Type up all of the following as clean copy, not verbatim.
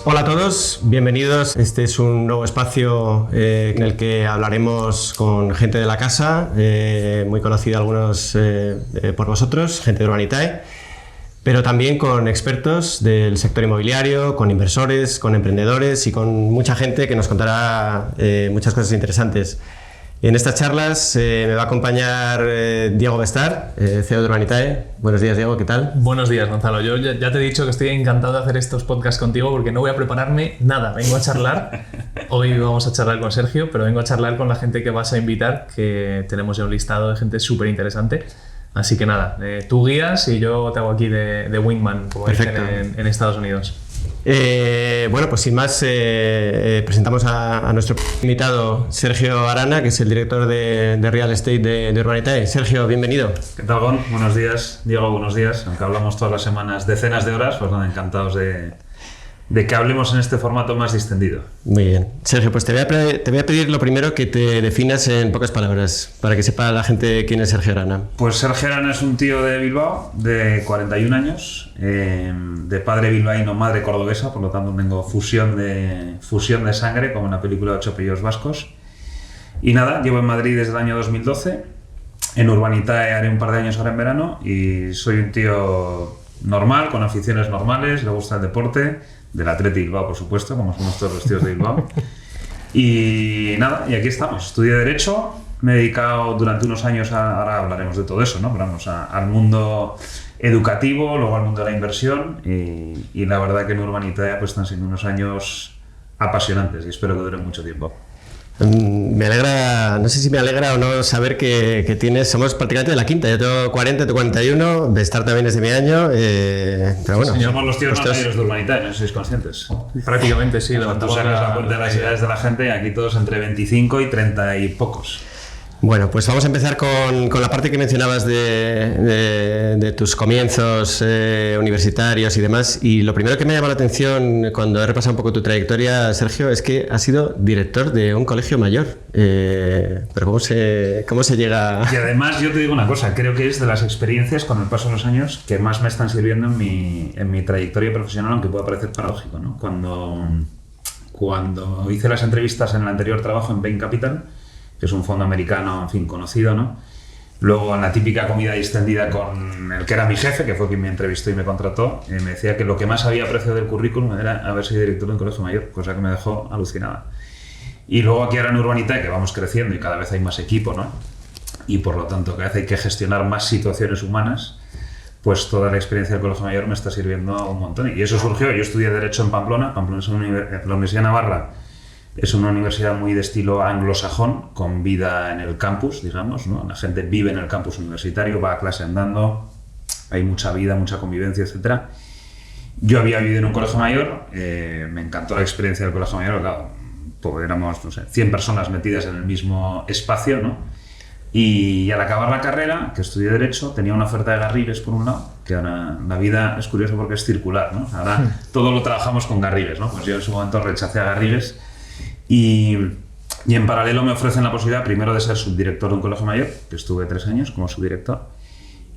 Pues hola a todos, bienvenidos. Este es un nuevo espacio en el que hablaremos con gente de la casa, muy conocida algunos por vosotros, gente de Urbanitae, pero también con expertos del sector inmobiliario, con inversores, con emprendedores y con mucha gente que nos contará muchas cosas interesantes. En estas charlas me va a acompañar Diego Bestar, CEO de Urbanitae. Buenos días, Diego, ¿qué tal? Buenos días, Gonzalo. Yo ya te he dicho que estoy encantado de hacer estos podcasts contigo porque no voy a prepararme nada. Vengo a charlar. Hoy vamos a charlar con Sergio, pero vengo a charlar con la gente que vas a invitar, que tenemos ya un listado de gente súper interesante. Así que nada, tú guías y yo te hago aquí de wingman, como dicen en Estados Unidos. Bueno, pues sin más, presentamos a nuestro invitado Sergio Arana, que es el director de Real Estate de Urbanitae. Sergio, bienvenido. ¿Qué tal, Gon? Buenos días. Diego, buenos días. Aunque hablamos todas las semanas decenas de horas, pues nada, encantados de que hablemos en este formato más distendido. Muy bien. Sergio, pues te voy a pedir lo primero que te definas en pocas palabras, para que sepa la gente quién es Sergio Arana. Pues Sergio Arana es un tío de Bilbao, de 41 años, de padre bilbaíno, madre cordobesa, por lo tanto tengo fusión de sangre, como en la película Ocho apellidos vascos. Y nada, llevo en Madrid desde el año 2012, en Urbanitae haré un par de años ahora en verano, y soy un tío normal, con aficiones normales, le gusta el deporte, del Athletic Bilbao, por supuesto, como somos todos los tíos de Bilbao. Y nada, y aquí estamos. Estudié Derecho, me he dedicado durante unos años, ahora hablaremos de todo eso, ¿no? Pero vamos, al mundo educativo, luego al mundo de la inversión, y la verdad que en Urbanitae pues están siendo unos años apasionantes y espero que duren mucho tiempo. Me alegra, no sé si me alegra o no saber que somos prácticamente de la quinta. Yo tengo 40, tú 41, Bestar también es de mi año, pero bueno. Sí, somos los tíos más mayores de Urbanitae, no sois conscientes. Prácticamente sí. Tú sacas la cuenta de las edades de la gente y aquí todos entre 25 y 30 y pocos. Bueno, pues vamos a empezar con la parte que mencionabas de tus comienzos universitarios y demás. Y lo primero que me llama la atención cuando he repasado un poco tu trayectoria, Sergio, es que has sido director de un colegio mayor. Pero ¿cómo se llega...? Y además yo te digo una cosa, creo que es de las experiencias con el paso de los años que más me están sirviendo en mi trayectoria profesional, aunque pueda parecer paradójico, ¿no? Cuando hice las entrevistas en el anterior trabajo en Bain Capital, que es un fondo americano, en fin, conocido, ¿no? Luego, en la típica comida distendida con el que era mi jefe, que fue quien me entrevistó y me contrató, me decía que lo que más había apreciado del currículum era haber sido director de un colegio mayor, cosa que me dejó alucinada. Y luego aquí ahora en Urbanitae, que vamos creciendo y cada vez hay más equipo, ¿no? Y por lo tanto cada vez hay que gestionar más situaciones humanas, pues toda la experiencia del colegio mayor me está sirviendo un montón. Y eso surgió, yo estudié Derecho en Pamplona. Pamplona es la Universidad de Navarra. Es una universidad muy de estilo anglosajón, con vida en el campus, digamos, ¿no? La gente vive en el campus universitario, va a clase andando, hay mucha vida, mucha convivencia, etc. Yo había vivido en un colegio mayor, me encantó la experiencia del colegio mayor, claro, pues éramos, no sé, 100 personas metidas en el mismo espacio, ¿no? Y al acabar la carrera, que estudié Derecho, tenía una oferta de Garrigues por un lado, que ahora la vida es curiosa porque es circular, ¿no? Ahora todo lo trabajamos con Garrigues, ¿no? Pues yo en su momento rechacé a Garrigues. Y en paralelo me ofrecen la posibilidad primero de ser subdirector de un colegio mayor, que estuve 3 años como subdirector,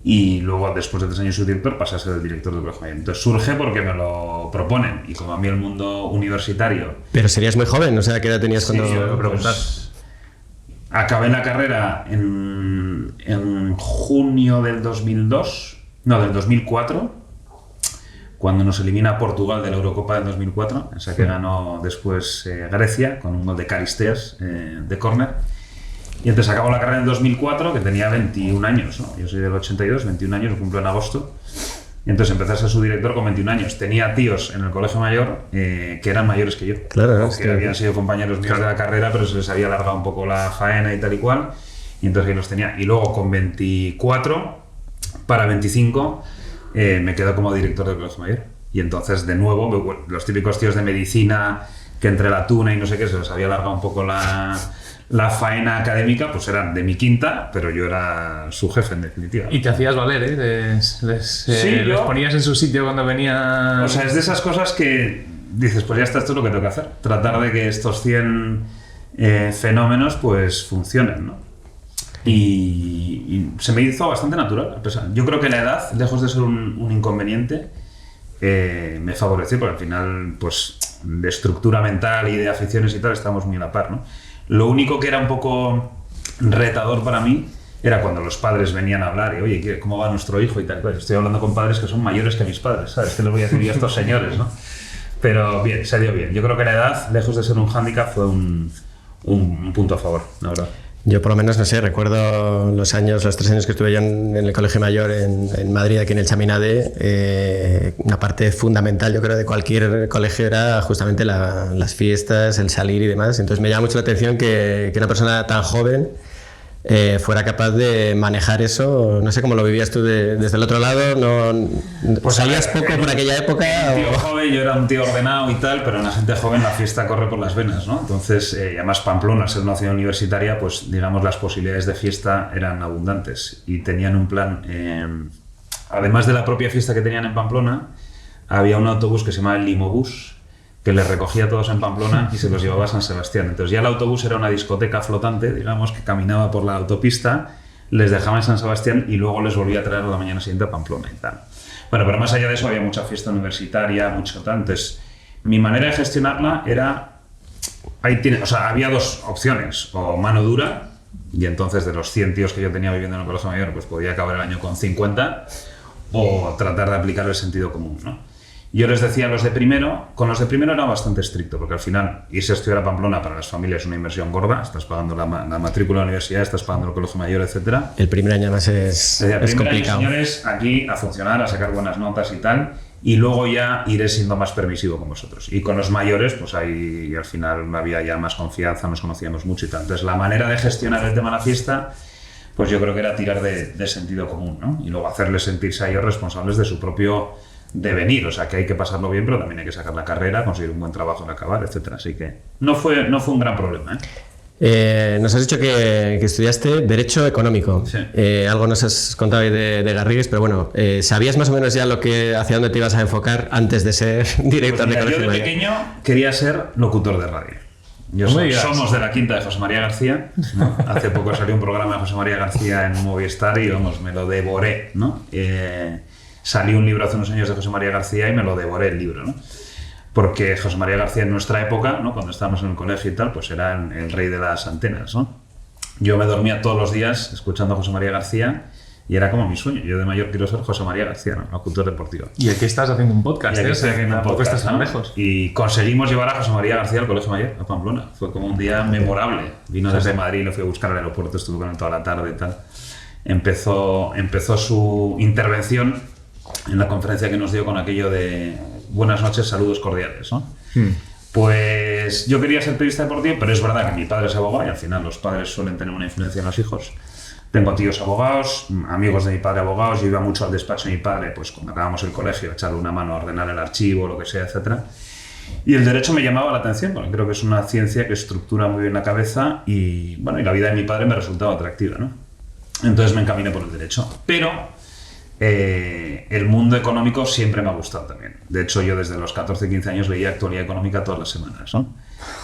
y luego después de 3 años subdirector pasé a ser el director del colegio mayor. Entonces surge porque me lo proponen, y como a mí el mundo universitario... Pero serías muy joven, o sea, ¿qué edad tenías cuando me preguntas? Pues, acabé la carrera en junio del 2004, cuando nos elimina Portugal de la Eurocopa del 2004, esa que ganó después Grecia, con un gol de Caristeas de córner. Y entonces acabó la carrera en 2004, que tenía 21 años, ¿no? Yo soy del 82, 21 años, lo cumplo en agosto. Y entonces empecé a ser su director con 21 años. Tenía tíos en el colegio mayor que eran mayores que yo. Claro, que habían sido compañeros míos de la carrera, pero se les había alargado un poco la faena y tal y cual. Y entonces ahí los tenía. Y luego con 24 para 25... me quedo como director del colegio mayor. Y entonces, de nuevo, los típicos tíos de medicina que entre la tuna y no sé qué se les había alargado un poco la faena académica, pues eran de mi quinta, pero yo era su jefe, en definitiva. Y te hacías valer, ¿eh? Les ponías en su sitio cuando venían... O sea, es de esas cosas que dices, pues ya está, esto es lo que tengo que hacer. Tratar de que estos 100 fenómenos, pues, funcionen, ¿no? Y se me hizo bastante natural. Yo creo que la edad, lejos de ser un inconveniente, me favoreció, porque al final, pues, de estructura mental y de aficiones y tal, estábamos muy a la par, ¿no? Lo único que era un poco retador para mí era cuando los padres venían a hablar y, oye, ¿cómo va nuestro hijo? Y tal. Pues estoy hablando con padres que son mayores que mis padres, ¿sabes? ¿Qué les voy a decir yo a estos señores, no? Pero bien, se dio bien. Yo creo que la edad, lejos de ser un hándicap, fue un punto a favor, la verdad. Yo por lo menos, no sé, recuerdo los 3 años que estuve yo en el Colegio Mayor en Madrid, aquí en el Chaminade. Una parte fundamental, yo creo, de cualquier colegio era justamente las fiestas, el salir y demás. Entonces me llama mucho la atención que una persona tan joven fuera capaz de manejar eso. No sé cómo lo vivías tú desde el otro lado. Pues ¿salías poco por aquella época? Joven, yo era un tío ordenado y tal, pero en la gente joven la fiesta corre por las venas, ¿no? Entonces, además Pamplona, al ser una ciudad universitaria, pues digamos las posibilidades de fiesta eran abundantes y tenían un plan. Además de la propia fiesta que tenían en Pamplona, había un autobús que se llamaba el Limobús, que les recogía a todos en Pamplona y se los llevaba a San Sebastián. Entonces ya el autobús era una discoteca flotante, digamos, que caminaba por la autopista, les dejaba en San Sebastián y luego les volvía a traer a la mañana siguiente a Pamplona y tal. Bueno, pero más allá de eso había mucha fiesta universitaria, mucho tal. Entonces, mi manera de gestionarla era... había 2 opciones, o mano dura, y entonces de los 100 tíos que yo tenía viviendo en el Colegio Mayor, pues podía acabar el año con 50, o tratar de aplicar el sentido común, ¿no? Yo les decía a los de primero, con los de primero era bastante estricto, porque al final irse a estudiar a Pamplona para las familias es una inversión gorda, estás pagando la matrícula de la universidad, estás pagando el Colegio Mayor, etc. El primer año además es complicado. Año, señores, aquí a funcionar, a sacar buenas notas y tal, y luego ya iré siendo más permisivo con vosotros. Y con los mayores, pues ahí al final había ya más confianza, nos conocíamos mucho y tal. Entonces la manera de gestionar el tema de la fiesta, pues yo creo que era tirar de sentido común, ¿no? Y luego hacerles sentirse a ellos responsables de su propio devenir, o sea que hay que pasarlo bien, pero también hay que sacar la carrera, conseguir un buen trabajo en acabar, etcétera. Así que no fue un gran problema, ¿eh? Nos has dicho que estudiaste Derecho Económico. Sí. Algo nos has contado ahí de Garrigues, pero bueno, ¿sabías más o menos ya hacia dónde te ibas a enfocar antes de ser director de colegio? Yo de pequeño quería ser locutor de radio. Somos de la quinta de José María García, ¿no? Hace poco salió un programa de José María García en Movistar y vamos, me lo devoré, ¿no? Salió un libro hace unos años de José María García y me lo devoré el libro, ¿no? Porque José María García en nuestra época, ¿no? Cuando estábamos en el colegio y tal, pues era el rey de las antenas, ¿no? Yo me dormía todos los días escuchando a José María García y era como mi sueño. Yo de mayor quiero ser José María García, ¿no? Locutor deportivo. Y aquí estás haciendo un podcast, y aquí estoy haciendo un tampoco podcast, estás tan ¿no? lejos. Y conseguimos llevar a José María García al Colegio Mayor, a Pamplona. Fue como un día memorable. Vino desde Madrid, lo fui a buscar al aeropuerto, estuve con él toda la tarde y tal. Empezó su intervención en la conferencia que nos dio con aquello de buenas noches, saludos cordiales, ¿no? Pues yo quería ser periodista deportivo, pero es verdad que mi padre es abogado y al final los padres suelen tener una influencia en los hijos. Tengo tíos abogados, amigos de mi padre abogados, yo iba mucho al despacho de mi padre, pues cuando acabamos el colegio, a echarle una mano a ordenar el archivo, lo que sea, etc. Y el derecho me llamaba la atención, porque creo que es una ciencia que estructura muy bien la cabeza y, bueno, y la vida de mi padre me resultaba atractiva, ¿no? Entonces me encaminé por el derecho. Pero el mundo económico siempre me ha gustado también. De hecho, yo desde los 14-15 años veía actualidad económica todas las semanas, ¿no?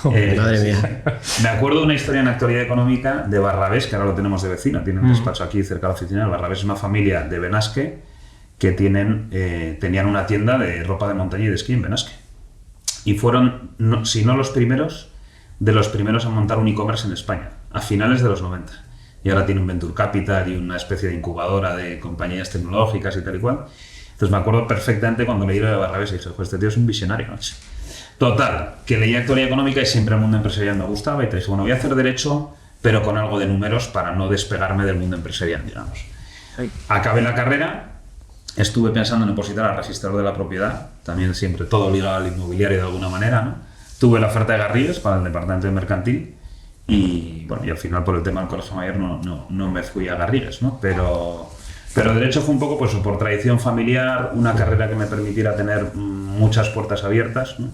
Madre mía. Me acuerdo de una historia en actualidad económica de Barrabés, que ahora lo tenemos de vecino, tiene un despacho aquí cerca de la oficina. Barrabés es una familia de Benasque que tenían una tienda de ropa de montaña y de esquí en Benasque. Y fueron, si no los primeros, de los primeros a montar un e-commerce en España, a finales de los 90. Y ahora tiene un Venture Capital y una especie de incubadora de compañías tecnológicas y tal y cual. Entonces me acuerdo perfectamente cuando leí lo de Barrabés y dije, pues este tío es un visionario, ¿no? Total, que leía actualidad económica y siempre el mundo empresarial me gustaba y te dije, bueno, voy a hacer derecho, pero con algo de números para no despegarme del mundo empresarial, digamos. Acabé la carrera, estuve pensando en opositar al registrador de la propiedad, también siempre todo ligado al inmobiliario de alguna manera, ¿no? Tuve la oferta de Garrigues para el departamento de mercantil y, bueno, y al final por el tema del Colegio Mayor no me fui a Garrigues, ¿no? Pero derecho fue un poco pues por tradición familiar, una carrera que me permitiera tener muchas puertas abiertas, ¿no?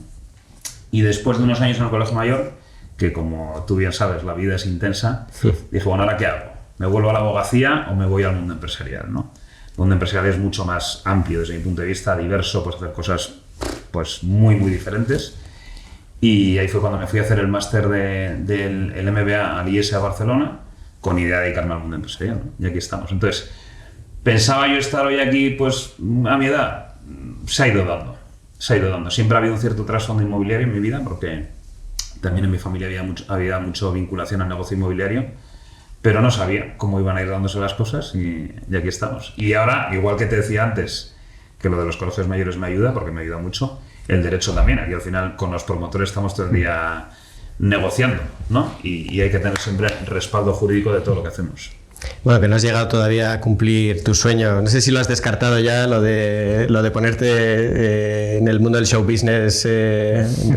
Y después de unos años en el Colegio Mayor, que como tú bien sabes, la vida es intensa, dije, bueno, ¿ahora qué hago? ¿Me vuelvo a la abogacía o me voy al mundo empresarial, ¿no? El mundo empresarial es mucho más amplio desde mi punto de vista, diverso, puedes hacer cosas pues muy, muy diferentes. Y ahí fue cuando me fui a hacer el máster del MBA al IES a Barcelona, con idea de dedicarme al mundo empresarial, ¿no? Y aquí estamos. Entonces, pensaba yo estar hoy aquí, pues a mi edad, se ha ido dando. se ha ido dando. Siempre ha habido un cierto trasfondo inmobiliario en mi vida, porque también en mi familia había mucha vinculación al negocio inmobiliario, pero no sabía cómo iban a ir dándose las cosas y aquí estamos. Y ahora, igual que te decía antes, que lo de los colegios mayores me ayuda, porque me ayuda mucho, el derecho también. Aquí al final con los promotores estamos todo el día negociando, ¿no? Y hay que tener siempre respaldo jurídico de todo lo que hacemos. Bueno, que no has llegado todavía a cumplir tu sueño. No sé si lo has descartado ya, lo de ponerte en el mundo del show business,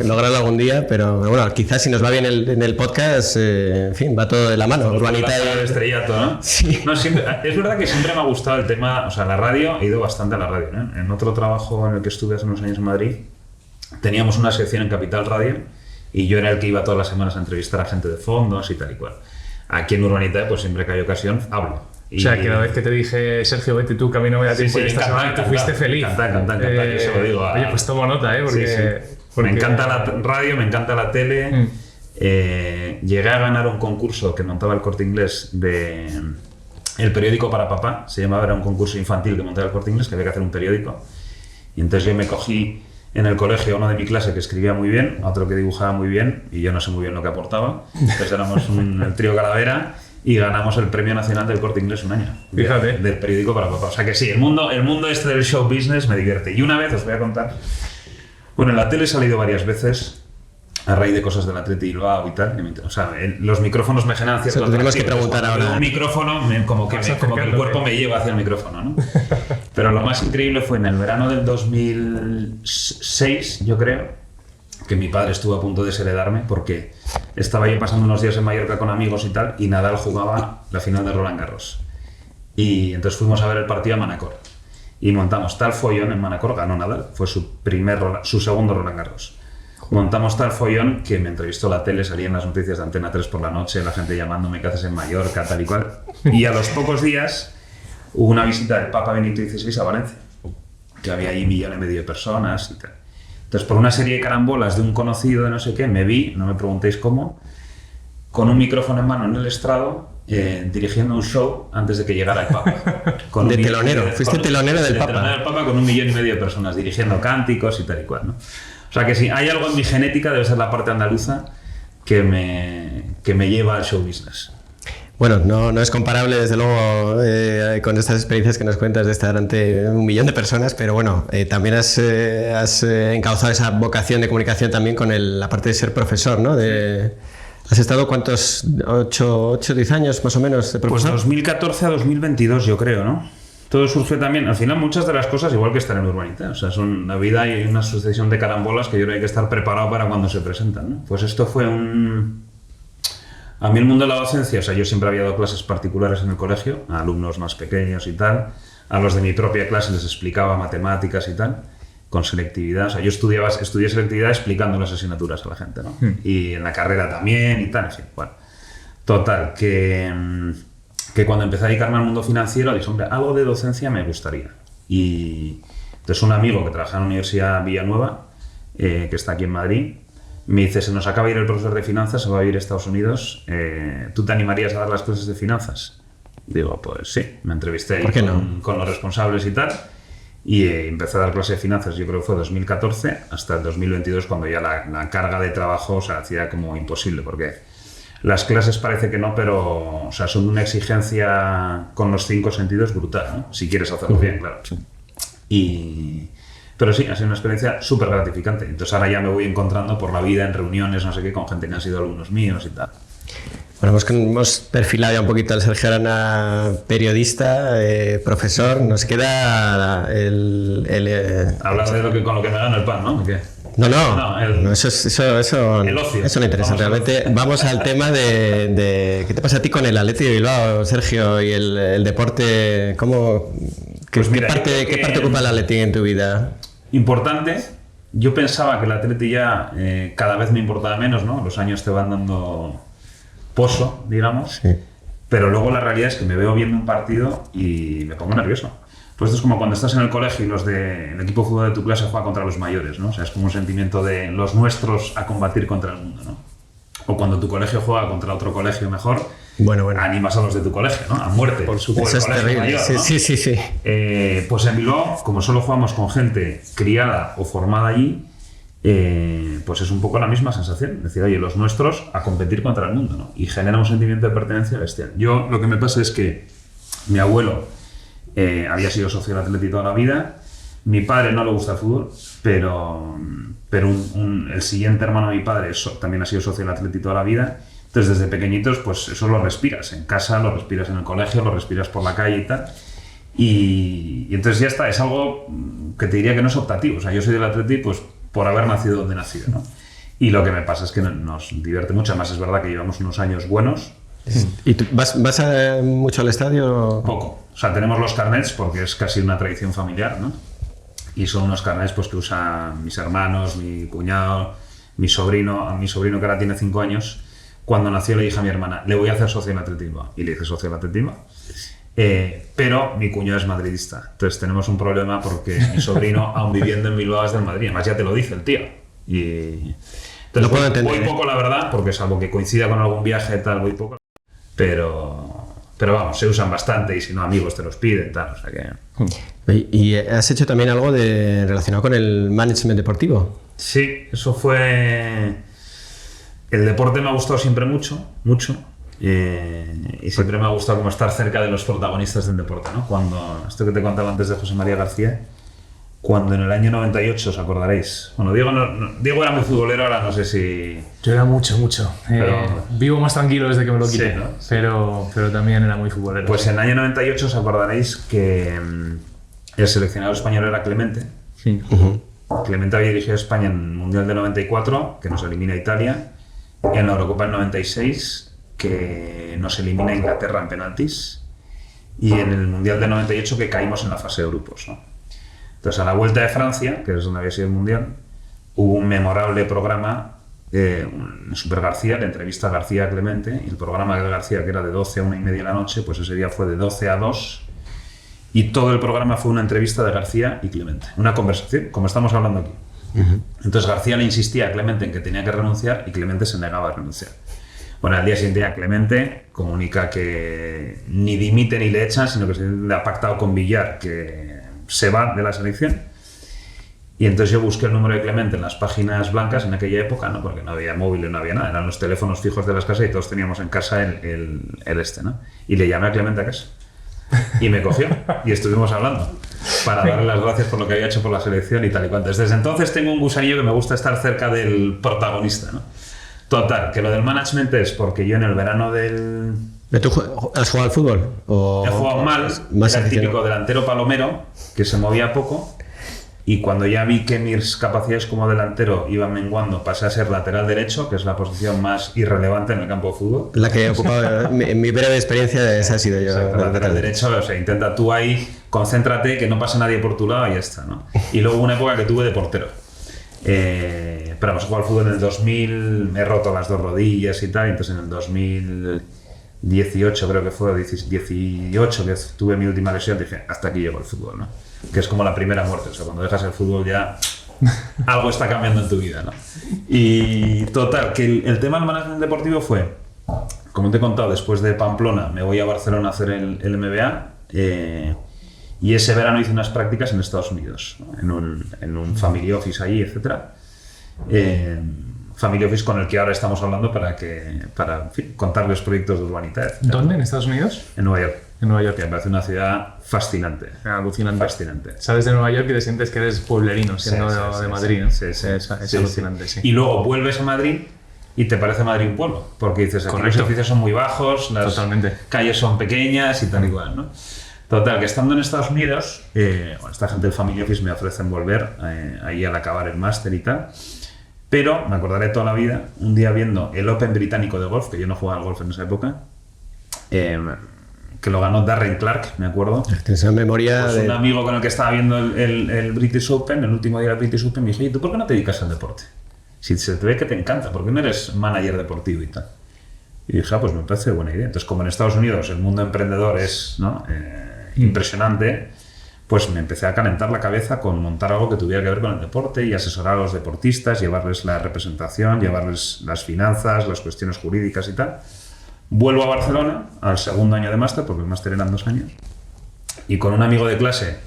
lograrlo algún día, pero bueno, quizás si nos va bien en el podcast, en fin, va todo de la mano. Urbanita y estrellato, ¿no? Sí. No, siempre, es verdad que siempre me ha gustado el tema, o sea, la radio, he ido bastante a la radio, ¿no? En otro trabajo en el que estuve hace unos años en Madrid, teníamos una sección en Capital Radio y yo era el que iba todas las semanas a entrevistar a gente de fondos y tal y cual. Aquí en Urbanita, pues siempre que hay ocasión, hablo. O sea, que la vez que te dije, Sergio, vete tú, que a mí no me da tiempo, y esta semana tú fuiste feliz. Encanta, yo se lo digo. Oye, pues tomo nota, porque me encanta la radio, me encanta la tele. Llegué a ganar un concurso que montaba el Corte Inglés de El periódico para papá, se llamaba, era un concurso infantil que montaba el Corte Inglés, que había que hacer un periódico. Y entonces yo me cogí en el colegio a uno de mi clase que escribía muy bien, a otro que dibujaba muy bien, y yo no sé muy bien lo que aportaba. Entonces éramos el trío Calavera y ganamos el Premio Nacional del Corte Inglés un año. Fíjate. Del periódico para papá. O sea que sí, el mundo este del show business me divierte. Y una vez os voy a contar, bueno, en la tele he salido varias veces a raíz de cosas del Atleti Bilbao y tal. O sea, los micrófonos me generan cierto atractivo. Tenemos que preguntar ahora. Un micrófono, como que el cuerpo me lleva hacia el micrófono, ¿no? Pero lo más increíble fue en el verano del 2006, yo creo, que mi padre estuvo a punto de desheredarme porque estaba yo pasando unos días en Mallorca con amigos y tal, y Nadal jugaba la final de Roland Garros. Y entonces fuimos a ver el partido a Manacor. Y montamos tal follón en Manacor, ganó Nadal, fue su segundo Roland Garros. Montamos tal follón que me entrevistó la tele, salía en las noticias de Antena 3 por la noche, la gente llamándome, ¿qué haces en Mallorca?, tal y cual. Y a los pocos días hubo una visita del Papa Benito XVI a Valencia, que había ahí 1,5 millones de personas y tal. Entonces, por una serie de carambolas de un conocido de no sé qué, me vi, no me preguntéis cómo, con un micrófono en mano en el estrado, dirigiendo un show antes de que llegara el Papa. De telonero, fuiste telonero del Papa. Telonero del Papa con 1,5 millones de personas, dirigiendo cánticos y tal y cual, ¿no? O sea que sí, hay algo en mi genética, debe ser la parte andaluza, que me lleva al show business. Bueno, no es comparable, desde luego, con estas experiencias que nos cuentas de estar ante 1 millón de personas, pero bueno, también has encauzado esa vocación de comunicación también con la parte de ser profesor, ¿no? ¿Has estado cuántos? 8, 10 años más o menos de profesor? Pues 2014 a 2022 yo creo, ¿no? Todo surgió también, al final muchas de las cosas igual que estar en Urbanita, o sea, son la vida y una sucesión de carambolas que yo creo que hay que estar preparado para cuando se presentan, ¿no? Pues esto fue a mí el mundo de la docencia, o sea, yo siempre había dado clases particulares en el colegio, a alumnos más pequeños y tal, a los de mi propia clase les explicaba matemáticas y tal, con selectividad, o sea, yo estudié selectividad explicando las asignaturas a la gente, ¿no? Y en la carrera también y tal, en fin, bueno. Total, que cuando empecé a dedicarme al mundo financiero dije, hombre, algo de docencia me gustaría. Y entonces un amigo que trabaja en la Universidad Villanueva, que está aquí en Madrid, me dice, se nos acaba de ir el profesor de finanzas, se va a ir a Estados Unidos, ¿tú te animarías a dar las clases de finanzas? Digo, pues sí, me entrevisté ahí con los responsables y tal, y empecé a dar clases de finanzas, yo creo que fue 2014 hasta el 2022, cuando ya la carga de trabajo, o sea, hacía como imposible, porque las clases parece que no, pero o sea, son de una exigencia con los 5 sentidos brutal, ¿no? Si quieres hacerlo bien, claro. Pero sí, ha sido una experiencia súper gratificante. Entonces ahora ya me voy encontrando por la vida en reuniones, no sé qué, con gente que han sido alumnos míos y tal. Bueno, hemos perfilado ya un poquito al Sergio Arana, periodista, profesor. Nos queda hablar de con lo que me gano el pan, ¿no? ¿Qué? No, eso no interesa. Realmente vamos al tema de ¿qué te pasa a ti con el Atleti de Bilbao, Sergio, y el deporte? Pues mira, ¿Qué parte ocupa el Atleti en tu vida? Importante. Yo pensaba que el Atleti ya cada vez me importaba menos, ¿no? Los años te van dando pozo, digamos. Sí. Pero luego la realidad es que me veo viendo un partido y me pongo nervioso. Pues esto es como cuando estás en el colegio y el equipo de fútbol de tu clase juega contra los mayores, ¿no? O sea, es como un sentimiento de los nuestros a combatir contra el mundo, ¿no? O cuando tu colegio juega contra otro colegio mejor Bueno. animas a los de tu colegio, ¿no? A muerte. Por supuesto. Eso es terrible. Mayor, ¿no? Sí. Pues en Bilbao, como solo jugamos con gente criada o formada allí, pues es un poco la misma sensación. Decir, oye, los nuestros a competir contra el mundo, ¿no? Y genera un sentimiento de pertenencia bestial. Yo lo que me pasa es que mi abuelo había sido socio del Atleti toda la vida. Mi padre no le gusta el fútbol, pero el siguiente hermano de mi padre también ha sido socio del Atleti toda la vida. Entonces, desde pequeñitos, pues eso lo respiras en casa, lo respiras en el colegio, lo respiras por la calle y tal. Y entonces ya está, es algo que te diría que no es optativo. O sea, yo soy del Atleti pues por haber nacido donde he nacido, ¿no? Y lo que me pasa es que nos divierte mucho. Además, es verdad que llevamos unos años buenos. ¿Y tú vas mucho al estadio? Poco. O sea, tenemos los carnets porque es casi una tradición familiar, ¿no? Y son unos carnets pues, que usan mis hermanos, mi cuñado, mi sobrino. A mi sobrino, que ahora tiene 5 años, cuando nació le dije a mi hermana, le voy a hacer socio en atletismo. Y le hice socio en atletismo. Pero mi cuñado es madridista. Entonces tenemos un problema porque mi sobrino, aún viviendo en Bilbao, es del Madrid. Además ya te lo dice el tío. Y entonces lo puedo entender, voy poco, la verdad, porque salvo que coincida con algún viaje y tal, voy poco. Pero vamos, se usan bastante y si no, amigos te los piden, tal. O sea que... ¿Y has hecho también algo relacionado con el management deportivo? Sí, eso fue... El deporte me ha gustado siempre mucho. Y siempre me ha gustado como estar cerca de los protagonistas del deporte, ¿no? Cuando, esto que te contaba antes de José María García, cuando en el año 98, ¿os acordaréis? Bueno, Diego era muy futbolero, ahora no sé si... Yo era mucho. Pero... vivo más tranquilo desde que me lo quité, sí, ¿no? pero también era muy futbolero. Pues en el año 98 os acordaréis que el seleccionador español era Clemente. Sí. Clemente había dirigido a España en el Mundial del 94, que nos elimina Italia, y en la Eurocopa del 96, que nos elimina Inglaterra en penaltis, y en el Mundial del 98 que caímos en la fase de grupos, ¿no? Entonces, a la vuelta de Francia, que es donde había sido el Mundial, hubo un memorable programa en Super García, la entrevista a García a Clemente, y el programa de García, que era de 12 a 1:30 de la noche, pues ese día fue de 12 a 2, y todo el programa fue una entrevista de García y Clemente, una conversación, como estamos hablando aquí. Entonces García le insistía a Clemente en que tenía que renunciar y Clemente se negaba a renunciar. Bueno, al día siguiente a Clemente comunica que ni dimite ni le echan, sino que se le ha pactado con Villar que se va de la selección. Y entonces yo busqué el número de Clemente en las páginas blancas en aquella época, ¿no? Porque no había móviles, no había nada, eran los teléfonos fijos de las casas y todos teníamos en casa ¿no? Y le llamé a Clemente a casa. Y me cogió y estuvimos hablando para darle las gracias por lo que había hecho por la selección y tal y cual. Desde entonces tengo un gusanillo que me gusta estar cerca del protagonista, ¿no? Total, que lo del management es porque yo en el verano del... ¿Tú has jugado al fútbol? ¿O he jugado mal, era el típico delantero palomero que se movía poco, y cuando ya vi que mis capacidades como delantero iban menguando, pasé a ser lateral derecho, que es la posición más irrelevante en el campo de fútbol. La que he ocupado en mi breve experiencia, esa ha sido yo. Exacto, lateral derecho, o sea, intenta tú ahí, concéntrate, que no pase nadie por tu lado y ya está, ¿no? Y luego una época que tuve de portero. Pero hemos jugado al fútbol en el 2000, me he roto las 2 rodillas y tal, entonces en el 2018 creo que fue, 18 que tuve mi última lesión, dije, hasta aquí llego el fútbol, ¿no? Que es como la primera muerte, o sea, cuando dejas el fútbol ya algo está cambiando en tu vida, ¿no? Y total, que el tema del management deportivo fue, como te he contado, después de Pamplona me voy a Barcelona a hacer el MBA, y ese verano hice unas prácticas en Estados Unidos, ¿no? en un family office ahí, etc. Family office con el que ahora estamos hablando para en fin, contarles proyectos de urbanidad. ¿Dónde? ¿En Estados Unidos? En Nueva York. En Nueva York. Que me parece una ciudad fascinante. Alucinante. Fascinante. Sales de Nueva York y te sientes que eres pueblerino, siendo de Madrid, ¿no? Sí. Es alucinante, sí. Y luego vuelves a Madrid y te parece Madrid un pueblo, porque dices, aquí los edificios son muy bajos, las calles son pequeñas y tal y cual, ¿no? Total, que estando en Estados Unidos, esta gente del Family Office me ofrecen volver ahí al acabar el máster y tal, pero me acordaré toda la vida, un día viendo el Open británico de golf, que yo no jugaba al golf en esa época, que lo ganó Darren Clark, me acuerdo. Tienes una memoria pues un amigo con el que estaba viendo el British Open, el último día del British Open, me dijo, oye, ¿tú por qué no te dedicas al deporte? Si se te ve que te encanta, ¿por qué no eres manager deportivo y tal? Y dije, pues me parece buena idea. Entonces, como en Estados Unidos el mundo emprendedor es, ¿no? Impresionante, pues me empecé a calentar la cabeza con montar algo que tuviera que ver con el deporte y asesorar a los deportistas, llevarles la representación, llevarles las finanzas, las cuestiones jurídicas y tal, Vuelvo a Barcelona al segundo año de máster, porque el máster eran 2 años, y con un amigo de clase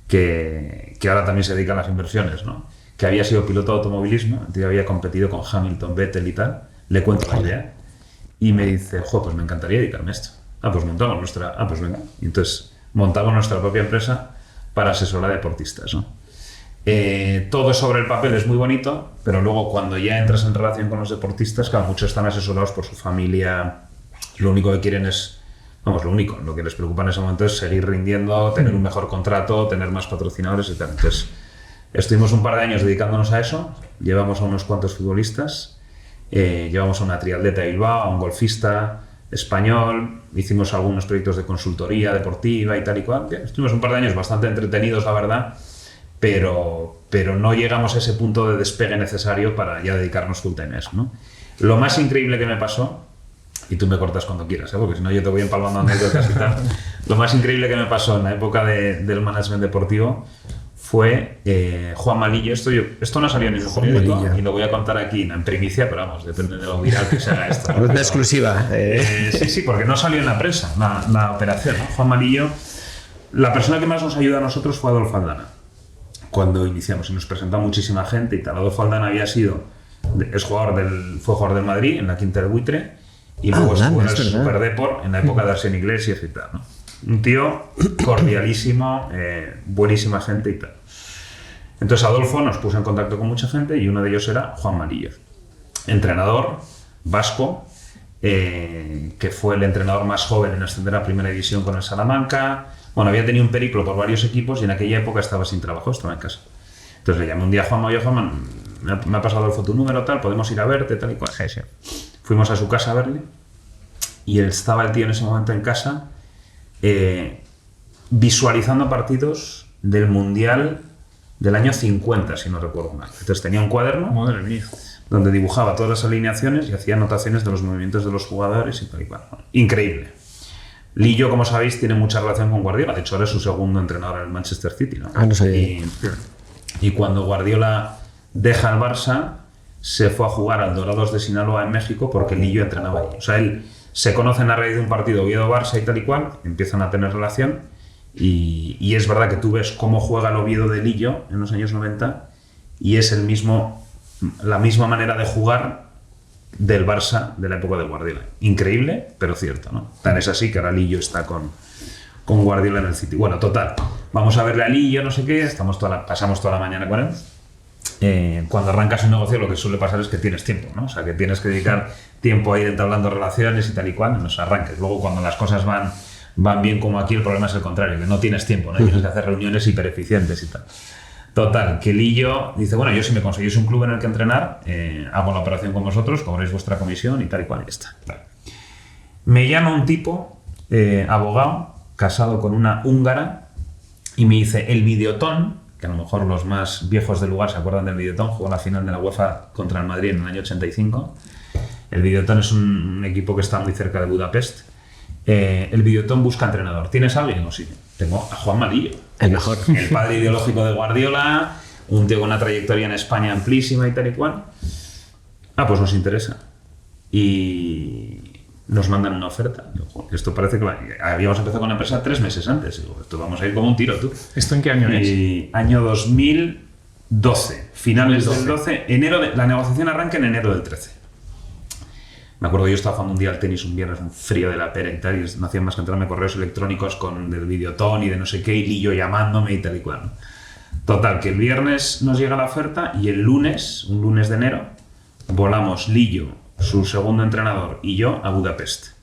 que ahora también se dedica a las inversiones, ¿no? Que había sido piloto de automovilismo, el tío había competido con Hamilton, Vettel y tal, le cuento la idea y me dice, pues me encantaría dedicarme a esto. Pues montamos nuestra... pues venga. Y entonces montamos nuestra propia empresa para asesorar a deportistas, ¿no? Todo sobre el papel es muy bonito, pero luego cuando ya entras en relación con los deportistas, claro, muchos están asesorados por su familia, lo único que quieren es, lo que les preocupa en ese momento es seguir rindiendo, tener un mejor contrato, tener más patrocinadores y tal. Entonces, estuvimos un par de años dedicándonos a eso, llevamos a unos cuantos futbolistas, llevamos a una triatleta de Bilbao, a un golfista español, hicimos algunos proyectos de consultoría deportiva y tal y cual. Estuvimos un par de años bastante entretenidos, la verdad, pero no llegamos a ese punto de despegue necesario para ya dedicarnos full time a eso, ¿no? Lo más increíble que me pasó, y tú me cortas cuando quieras, porque si no yo te voy empalmando anécdotas y tal, lo más increíble que me pasó en la época del management deportivo fue Juan Malillo. Esto no salió ni en el periódico y lo voy a contar aquí en primicia, pero vamos, depende de lo viral que se haga esto, ¿no? Una exclusiva. Sí, porque no salió en la prensa la operación, ¿no? Juan Malillo, la persona que más nos ayuda a nosotros fue Adolfo Aldana. Cuando iniciamos y nos presentó muchísima gente y tal. Adolfo Aldana había sido, fue jugador del Madrid en la Quinta del Buitre y luego estuvo en el Superdeport en la época de Arsène Iglesias y tal, ¿no? Un tío cordialísimo, buenísima gente y tal. Entonces Adolfo nos puso en contacto con mucha gente y uno de ellos era Juan Malillo, entrenador vasco, que fue el entrenador más joven en ascender a primera división con el Salamanca. Bueno, había tenido un periplo por varios equipos y en aquella época estaba sin trabajo, estaba en casa. Entonces le llamé un día a Juan Malillo, me ha pasado Adolfo tu número, tal, podemos ir a verte, tal y cual. Sí. Fuimos a su casa a verle y estaba el tío en ese momento en casa visualizando partidos del Mundial del año 50, si no recuerdo mal. Entonces tenía un cuaderno, madre mía, donde dibujaba todas las alineaciones y hacía anotaciones de los movimientos de los jugadores y tal y cual. Increíble. Lillo, como sabéis, tiene mucha relación con Guardiola. De hecho, ahora es su segundo entrenador en el Manchester City, ¿no? No sabía. Y cuando Guardiola deja el Barça, se fue a jugar al Dorados de Sinaloa en México porque Lillo entrenaba allí. O sea, él se conocen a raíz de un partido Oviedo-Barça y tal y cual, empiezan a tener relación y es verdad que tú ves cómo juega el Oviedo de Lillo en los años 90 y es la misma manera de jugar del Barça de la época de Guardiola. Increíble, pero cierto, ¿no? Tan es así que ahora Lillo está con Guardiola en el City. Bueno, total, vamos a verle a Lillo, no sé qué, pasamos toda la mañana con él. Cuando arrancas un negocio lo que suele pasar es que tienes tiempo, ¿no? O sea, que tienes que dedicar tiempo a ir entablando relaciones y tal y cual en los arranques. Luego cuando las cosas van bien como aquí, el problema es el contrario, que no tienes tiempo, ¿no? Tienes que hacer reuniones hipereficientes y tal. Total, que Lillo dice, bueno, yo si me conseguís un club en el que entrenar, hago la operación con vosotros, cobréis vuestra comisión y tal y cual, y ya está. Vale. Me llama un tipo, abogado, casado con una húngara, y me dice, el Videoton, que a lo mejor los más viejos del lugar se acuerdan del Videoton, jugó la final de la UEFA contra el Madrid en el año 85. El Videoton es un equipo que está muy cerca de Budapest. El Videoton busca entrenador. ¿Tienes a alguien? No, sí. Tengo a Juan Malillo. El mejor. El padre ideológico de Guardiola, un tío con una trayectoria en España amplísima y tal y cual. Pues nos interesa. Y nos mandan una oferta. Esto parece que habíamos empezado con la empresa 3 meses antes. Esto vamos a ir como un tiro, tú. ¿Esto en qué año es? Año 2012. Finales del 12. La negociación arranca en enero del 13. Me acuerdo que yo estaba jugando un día al tenis un viernes, un frío de la pera y tal, y no hacían más que entrarme correos electrónicos del Videoton y de no sé qué, y Lillo llamándome y tal y cual, ¿no? Total, que el viernes nos llega la oferta y el lunes, un lunes de enero, volamos Lillo, su segundo entrenador y yo a Budapest.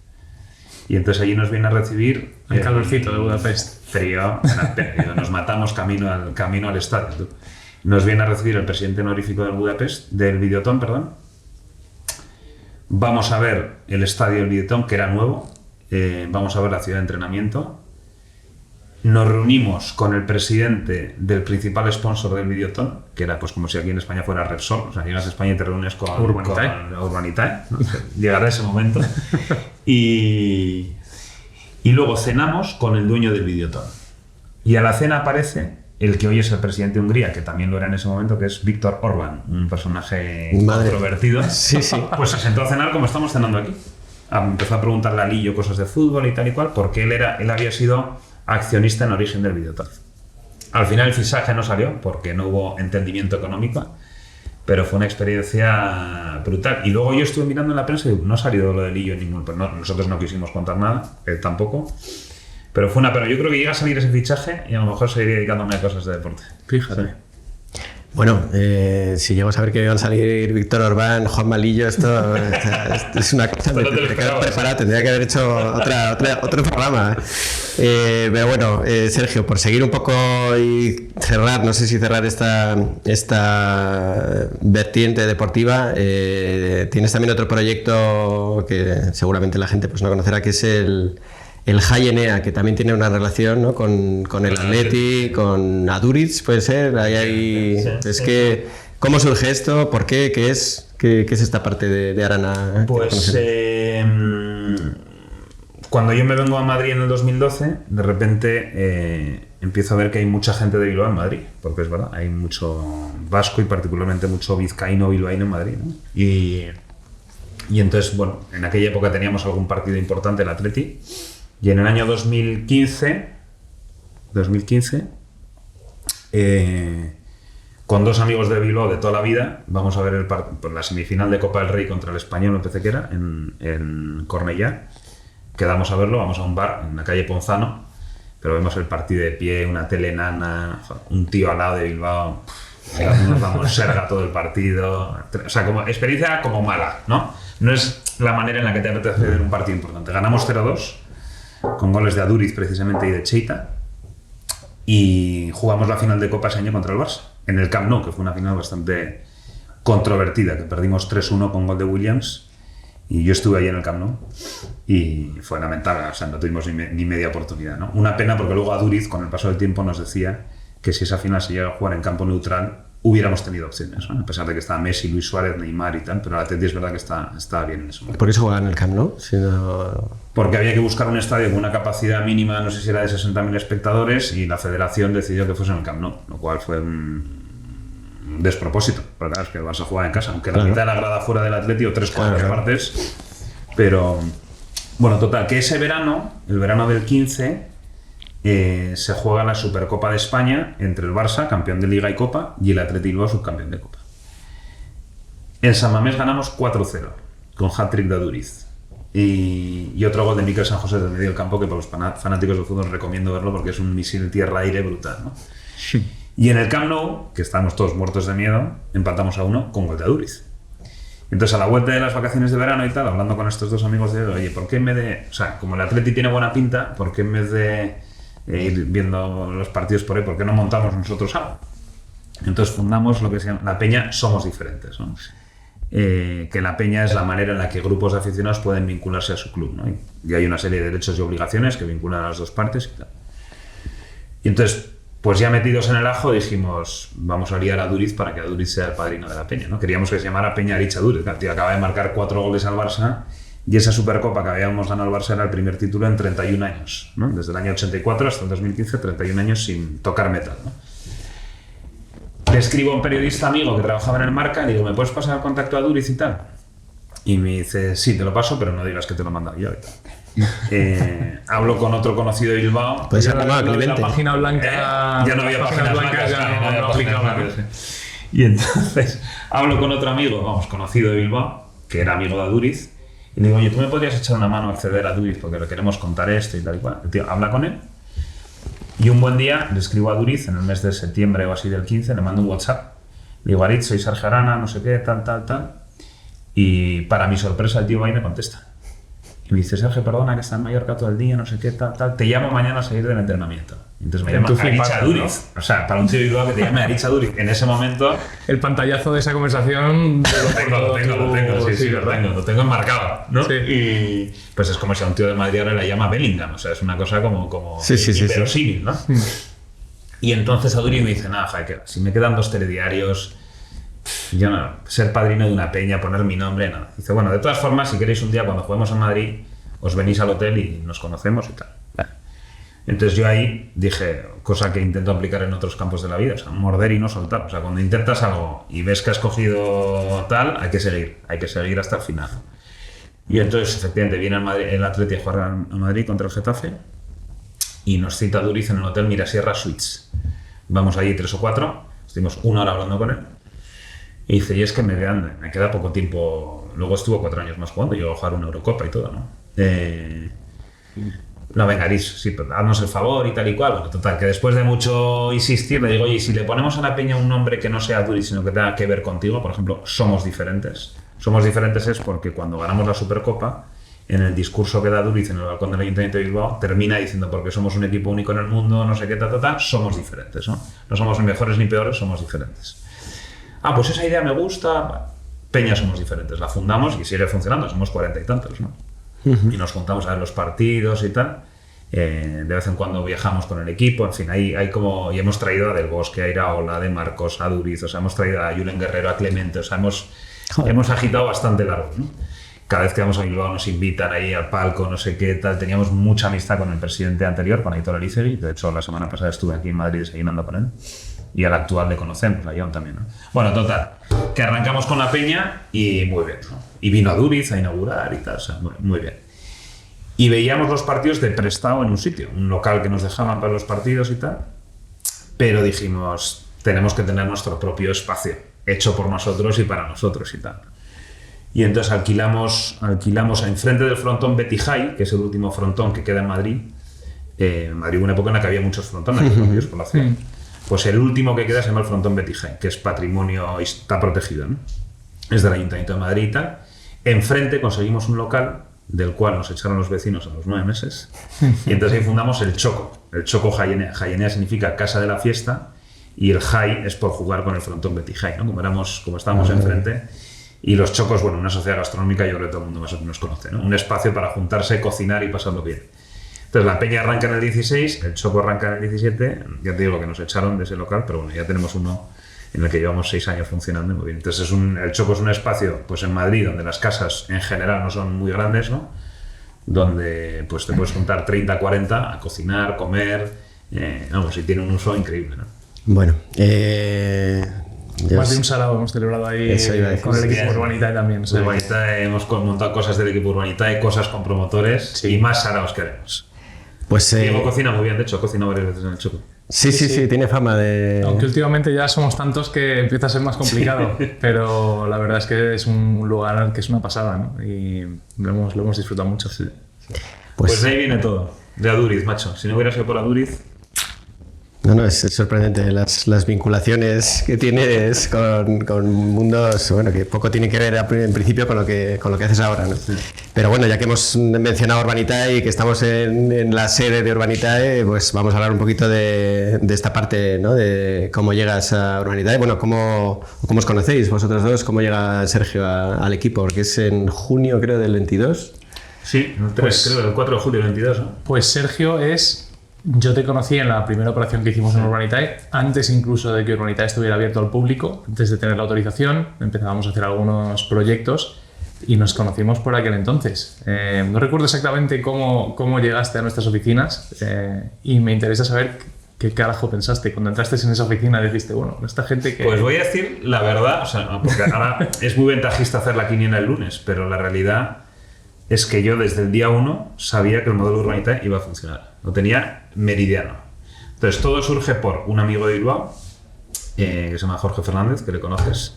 Y entonces allí nos viene a recibir... El calorcito de Budapest. Frío, nos matamos camino al estadio. Tú. Nos viene a recibir el presidente honorífico del Videoton, perdón. Vamos a ver el estadio del Videoton, que era nuevo. Vamos a ver la ciudad de entrenamiento. Nos reunimos con el presidente del principal sponsor del Videoton, que era pues como si aquí en España fuera Repsol. O sea, llegas a España y te reúnes con Urbanitae, ¿no? Llegará ese momento. Y luego cenamos con el dueño del Videoton. Y a la cena aparece el que hoy es el presidente de Hungría, que también lo era en ese momento, que es Viktor Orbán, un personaje controvertido. Sí. Pues se sentó a cenar como estamos cenando aquí. empezó a preguntarle a Lillo cosas de fútbol y tal y cual, porque él había sido accionista en origen del Videoton. Al final el fichaje no salió porque no hubo entendimiento económico, pero fue una experiencia brutal. Y luego yo estuve mirando en la prensa y no ha salido lo de Lillo en ningún... Pues nosotros no quisimos contar nada, él tampoco. Pero fue una pena. Yo creo que llega a salir ese fichaje y a lo mejor seguiría dedicándome a cosas de deporte. Fíjate. Sí. Bueno, si llego a saber que iban a salir Víctor Orbán, Juan Malillo, esto es una cosa que tendría que haber preparado, tendría que haber hecho otro programa. Pero bueno, Sergio, por seguir un poco y cerrar, no sé si cerrar esta vertiente deportiva, tienes también otro proyecto que seguramente la gente pues no conocerá, que es el Jai Enea, que también tiene una relación, ¿no? con el Atleti, con Aduriz, puede ser. Ahí sí, es que, ¿cómo surge esto? ¿Por qué? ¿Qué es esta parte de Arana? Pues cuando yo me vengo a Madrid en el 2012, de repente empiezo a ver que hay mucha gente de Bilbao en Madrid, porque es verdad, hay mucho vasco y particularmente mucho vizcaíno bilbaíno en Madrid, ¿no? Y entonces, bueno, en aquella época teníamos algún partido importante, el Atleti. Y en el año 2015 con dos amigos de Bilbao de toda la vida, vamos a ver la semifinal de Copa del Rey contra el Español, me parece que era, en Cornellá. Quedamos a verlo, vamos a un bar en la calle Ponzano, pero vemos el partido de pie, una tele enana, un tío al lado de Bilbao, nos damos serga todo el partido. O sea, como experiencia como mala, ¿no? No es la manera en la que te apetece ver un partido importante. Ganamos 0-2. Con goles de Aduriz precisamente y de Cheita, y jugamos la final de Copa ese año contra el Barça en el Camp Nou, que fue una final bastante controvertida, que perdimos 3-1 con gol de Williams, y yo estuve ahí en el Camp Nou y fue lamentable, o sea, no tuvimos ni media oportunidad, ¿no? Una pena, porque luego Aduriz con el paso del tiempo nos decía que si esa final se llega a jugar en campo neutral hubiéramos tenido opciones, ¿no? A pesar de que estaba Messi, Luis Suárez, Neymar y tal, pero el Atleti es verdad que está bien en eso. ¿Por eso juegan en el Camp Nou? Si no... Porque había que buscar un estadio con una capacidad mínima, no sé si era de 60.000 espectadores, y la federación decidió que fuese en el Camp Nou, lo cual fue un despropósito, porque claro, es que el Barça jugaba en casa, aunque la mitad de la grada fuera del Atleti o 3/4 partes, pero bueno, total, que ese verano, el verano del 15, se juega la Supercopa de España entre el Barça, campeón de Liga y Copa, y el Atleti Bilbao, subcampeón de Copa. En San Mamés ganamos 4-0, con hat-trick de Aduriz. Y otro gol de Mikel San José del medio del campo, que para los fanáticos del fútbol recomiendo verlo porque es un misil tierra-aire brutal, ¿no? Sí. Y en el Camp Nou, que estábamos todos muertos de miedo, empatamos a 1 con gol de Aduriz. Entonces, a la vuelta de las vacaciones de verano y tal, hablando con estos dos amigos de oye, ¿por qué en vez de... O sea, como el Atleti tiene buena pinta, ¿por qué en vez de ir viendo los partidos por ahí, por qué no montamos nosotros algo? Entonces fundamos lo que se llama la Peña Somos Diferentes, ¿no? Que la Peña es la manera en la que grupos de aficionados pueden vincularse a su club, ¿no? Y hay una serie de derechos y obligaciones que vinculan a las dos partes y tal. Y entonces, pues ya metidos en el ajo, dijimos, vamos a liar a Aduriz para que Aduriz sea el padrino de la Peña, ¿no? Queríamos que se llamara Peña Aritz Aduriz. El tío acaba de marcar 4 goles al Barça, y esa Supercopa que habíamos ganado al Barça era el primer título en 31 años, ¿no? Desde el año 84 hasta el 2015, 31 años sin tocar metal, ¿no? Le escribo a un periodista amigo que trabajaba en el Marca y le digo, ¿me puedes pasar el contacto a Aduriz y tal? Y me dice, sí, te lo paso, pero no digas que te lo he mandado yo y tal. Hablo con otro conocido de Bilbao. Pues la página blanca. Ya no había páginas blancas, no aplicaba. Y entonces hablo con otro amigo, conocido de Bilbao, que era amigo de Aduriz, y le digo, oye, ¿tú me podrías echar una mano a acceder a Aduriz porque le queremos contar esto y tal y cual? El tío habla con él. Y un buen día le escribo a Aduriz, en el mes de septiembre o así del 15, le mando un WhatsApp. Le digo, Aritz, soy Sergio Arana, no sé qué, tal. Y para mi sorpresa el tío va y me contesta. Y me dice, Sergio, perdona que está en Mallorca todo el día, no sé qué, tal. Te llamo mañana a salir del entrenamiento. Entonces me llama Aritz Aduriz. ¿No? O sea, para un tío de Bilbao que te llame Aritz Aduriz. En ese momento... El pantallazo de esa conversación... Lo tengo, lo tengo enmarcado, ¿no? Sí. Y pues es como si a un tío de Madrid ahora le llama Bellingham. O sea, es una cosa como sí, inverosímil, ¿no? Y entonces Aduriz me dice, nada, Jaime, si me quedan 2 telediarios... Yo no, ser padrino de una peña, poner mi nombre, nada. Dice, bueno, de todas formas, si queréis un día cuando juguemos en Madrid, os venís al hotel y nos conocemos y tal. Entonces yo ahí dije, cosa que intento aplicar en otros campos de la vida, o sea, morder y no soltar. O sea, cuando intentas algo y ves que has cogido tal, hay que seguir hasta el final. Y entonces, efectivamente, viene el Atleti a jugar a Madrid contra el Getafe y nos cita Duriz en el hotel Mirasierra Suites. Vamos allí 3 o 4, estuvimos 1 hora hablando con él y dice, y es que me queda poco tiempo. Luego estuvo 4 años más jugando, llegó a jugar una Eurocopa y todo, ¿no? No, venga, Aris, sí, pero haznos el favor y tal y cual. Bueno, total, que después de mucho insistir, le digo, oye, si le ponemos a la peña un nombre que no sea Duriz, sino que tenga que ver contigo, por ejemplo, Somos Diferentes. Somos Diferentes es porque cuando ganamos la Supercopa, en el discurso que da Duriz en el balcón del Ayuntamiento de Bilbao, termina diciendo, porque somos un equipo único en el mundo, no sé qué, somos diferentes, ¿no? No somos ni mejores ni peores, somos diferentes. Pues esa idea me gusta. Peña Somos Diferentes, la fundamos y sigue funcionando, somos 40 y tantos, ¿no? Y nos juntamos a ver los partidos y tal. De vez en cuando viajamos con el equipo, en fin, hay como... Y hemos traído a Del Bosque, a Iraola, de Marcos, a Duriz, o sea, hemos traído a Julen Guerrero, a Clemente, o sea, hemos agitado bastante largo, ¿no? Cada vez que vamos a Bilbao nos invitan ahí al palco, no sé qué tal. Teníamos mucha amistad con el presidente anterior, con Aitor Elizegui. De hecho, la semana pasada estuve aquí en Madrid desayunando con él. Y al actual le conocemos, a John también, ¿no? Bueno, total, que arrancamos con la peña y muy bien, ¿no? Y vino a Duriz a inaugurar y tal, o sea, muy bien. Y veíamos los partidos de prestado en un sitio, un local que nos dejaban para los partidos y tal. Pero dijimos, tenemos que tener nuestro propio espacio, hecho por nosotros y para nosotros y tal. Y entonces alquilamos enfrente del frontón Betty High, que es el último frontón que queda en Madrid. En Madrid hubo una época en la que había muchos frontones por la ciudad. Pues el último que queda se llama el frontón Betty High, que es patrimonio y está protegido, ¿no? Es del Ayuntamiento de Madrid y tal. Enfrente conseguimos un local del cual nos echaron los vecinos a los 9 meses. Y entonces ahí fundamos el Choco. El Choco Jayenea. Jayenea significa casa de la fiesta y el High es por jugar con el frontón Betty High, ¿no? Como estábamos enfrente. Y los Chocos, bueno, una sociedad gastronómica, yo creo que todo el mundo más o menos conoce, ¿no? Un espacio para juntarse, cocinar y pasarlo bien. Entonces la peña arranca en el 16, el Choco arranca en el 17, ya te digo que nos echaron de ese local, pero bueno, ya tenemos uno en el que llevamos 6 años funcionando muy bien. Entonces el Choco es un espacio, pues en Madrid, donde las casas en general no son muy grandes, ¿no? Donde pues te puedes juntar 30, 40 a cocinar, comer, vamos, y tiene un uso increíble, ¿no? Bueno, más de un sarao hemos celebrado ahí con el equipo Urbanitae también. Urbanitae, hemos montado cosas del equipo Urbanitae, cosas con promotores y más saraos que haremos. Pues, Diego cocina muy bien, de hecho, cocina varias veces en el Choco. Sí, tiene fama de... Aunque últimamente ya somos tantos que empieza a ser más complicado, pero la verdad es que es un lugar que es una pasada, ¿no? Y lo hemos disfrutado mucho. Sí. Pues de ahí viene todo, de Aduriz, macho. Si no hubiera sido por Aduriz... No, es sorprendente las vinculaciones que tienes con mundos, bueno, que poco tienen que ver en principio con lo que haces ahora, ¿no? Sí. Pero bueno, ya que hemos mencionado Urbanitae y que estamos en la sede de Urbanitae, pues vamos a hablar un poquito de esta parte, ¿no? De cómo llegas a Urbanitae. Bueno, ¿cómo os conocéis vosotros dos? ¿Cómo llega Sergio al equipo? Porque es en junio, creo, del 22. Sí, creo el 4 de julio del 22, ¿no? Pues Sergio yo te conocí en la primera operación que hicimos en Urbanitae, antes incluso de que Urbanitae estuviera abierto al público, antes de tener la autorización, empezábamos a hacer algunos proyectos y nos conocimos por aquel entonces. No recuerdo exactamente cómo llegaste a nuestras oficinas y me interesa saber qué carajo pensaste. Cuando entraste en esa oficina dijiste, bueno, esta gente que... Pues voy a decir la verdad, o sea, porque ahora es muy ventajista hacer la quiniela el lunes, pero la realidad es que yo desde el día 1 sabía que el modelo Urbanitae iba a funcionar. Lo tenía meridiano. Entonces todo surge por un amigo de Bilbao, que se llama Jorge Fernández, que le conoces.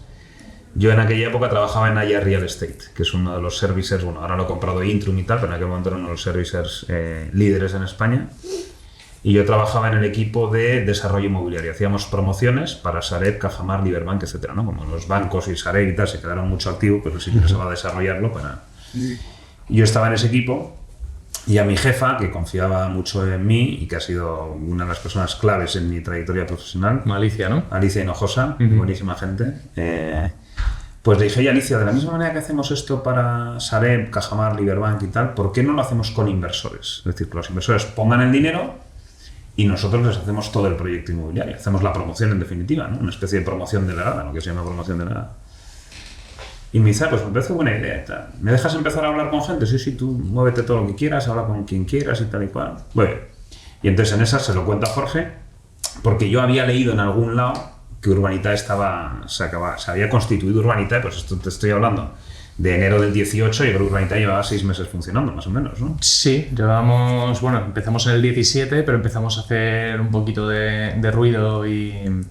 Yo en aquella época trabajaba en Aya Real Estate, que es uno de los servicers, bueno, ahora lo he comprado Intrum y tal, pero en aquel momento era uno de los servicers líderes en España. Y yo trabajaba en el equipo de desarrollo inmobiliario. Hacíamos promociones para Sareb, Cajamar, Liberbank, etcétera, ¿no? Como los bancos y Sareb y tal se quedaron mucho activos, pero sí que se va a desarrollarlo para... Yo estaba en ese equipo y a mi jefa, que confiaba mucho en mí y que ha sido una de las personas claves en mi trayectoria profesional. Alicia, ¿no? Alicia Hinojosa, buenísima gente. Pues le dije, oye Alicia, de la misma manera que hacemos esto para Sareb, Cajamar, Liberbank y tal, ¿por qué no lo hacemos con inversores? Es decir, que los inversores pongan el dinero y nosotros les hacemos todo el proyecto inmobiliario. Hacemos la promoción en definitiva, ¿no? Una especie de promoción delegada, lo que se llama promoción delegada. Y me dice, pues me parece buena idea y tal. ¿Me dejas empezar a hablar con gente? Sí, tú muévete todo lo que quieras, habla con quien quieras y tal y cual. Bueno, y entonces en esa se lo cuenta Jorge, porque yo había leído en algún lado que Urbanitae se había constituido Urbanitae, pues esto te estoy hablando de enero del 18, yo creo que Urbanitae llevaba 6 meses funcionando, más o menos, ¿no? Sí, empezamos en el 17, pero empezamos a hacer un poquito de ruido y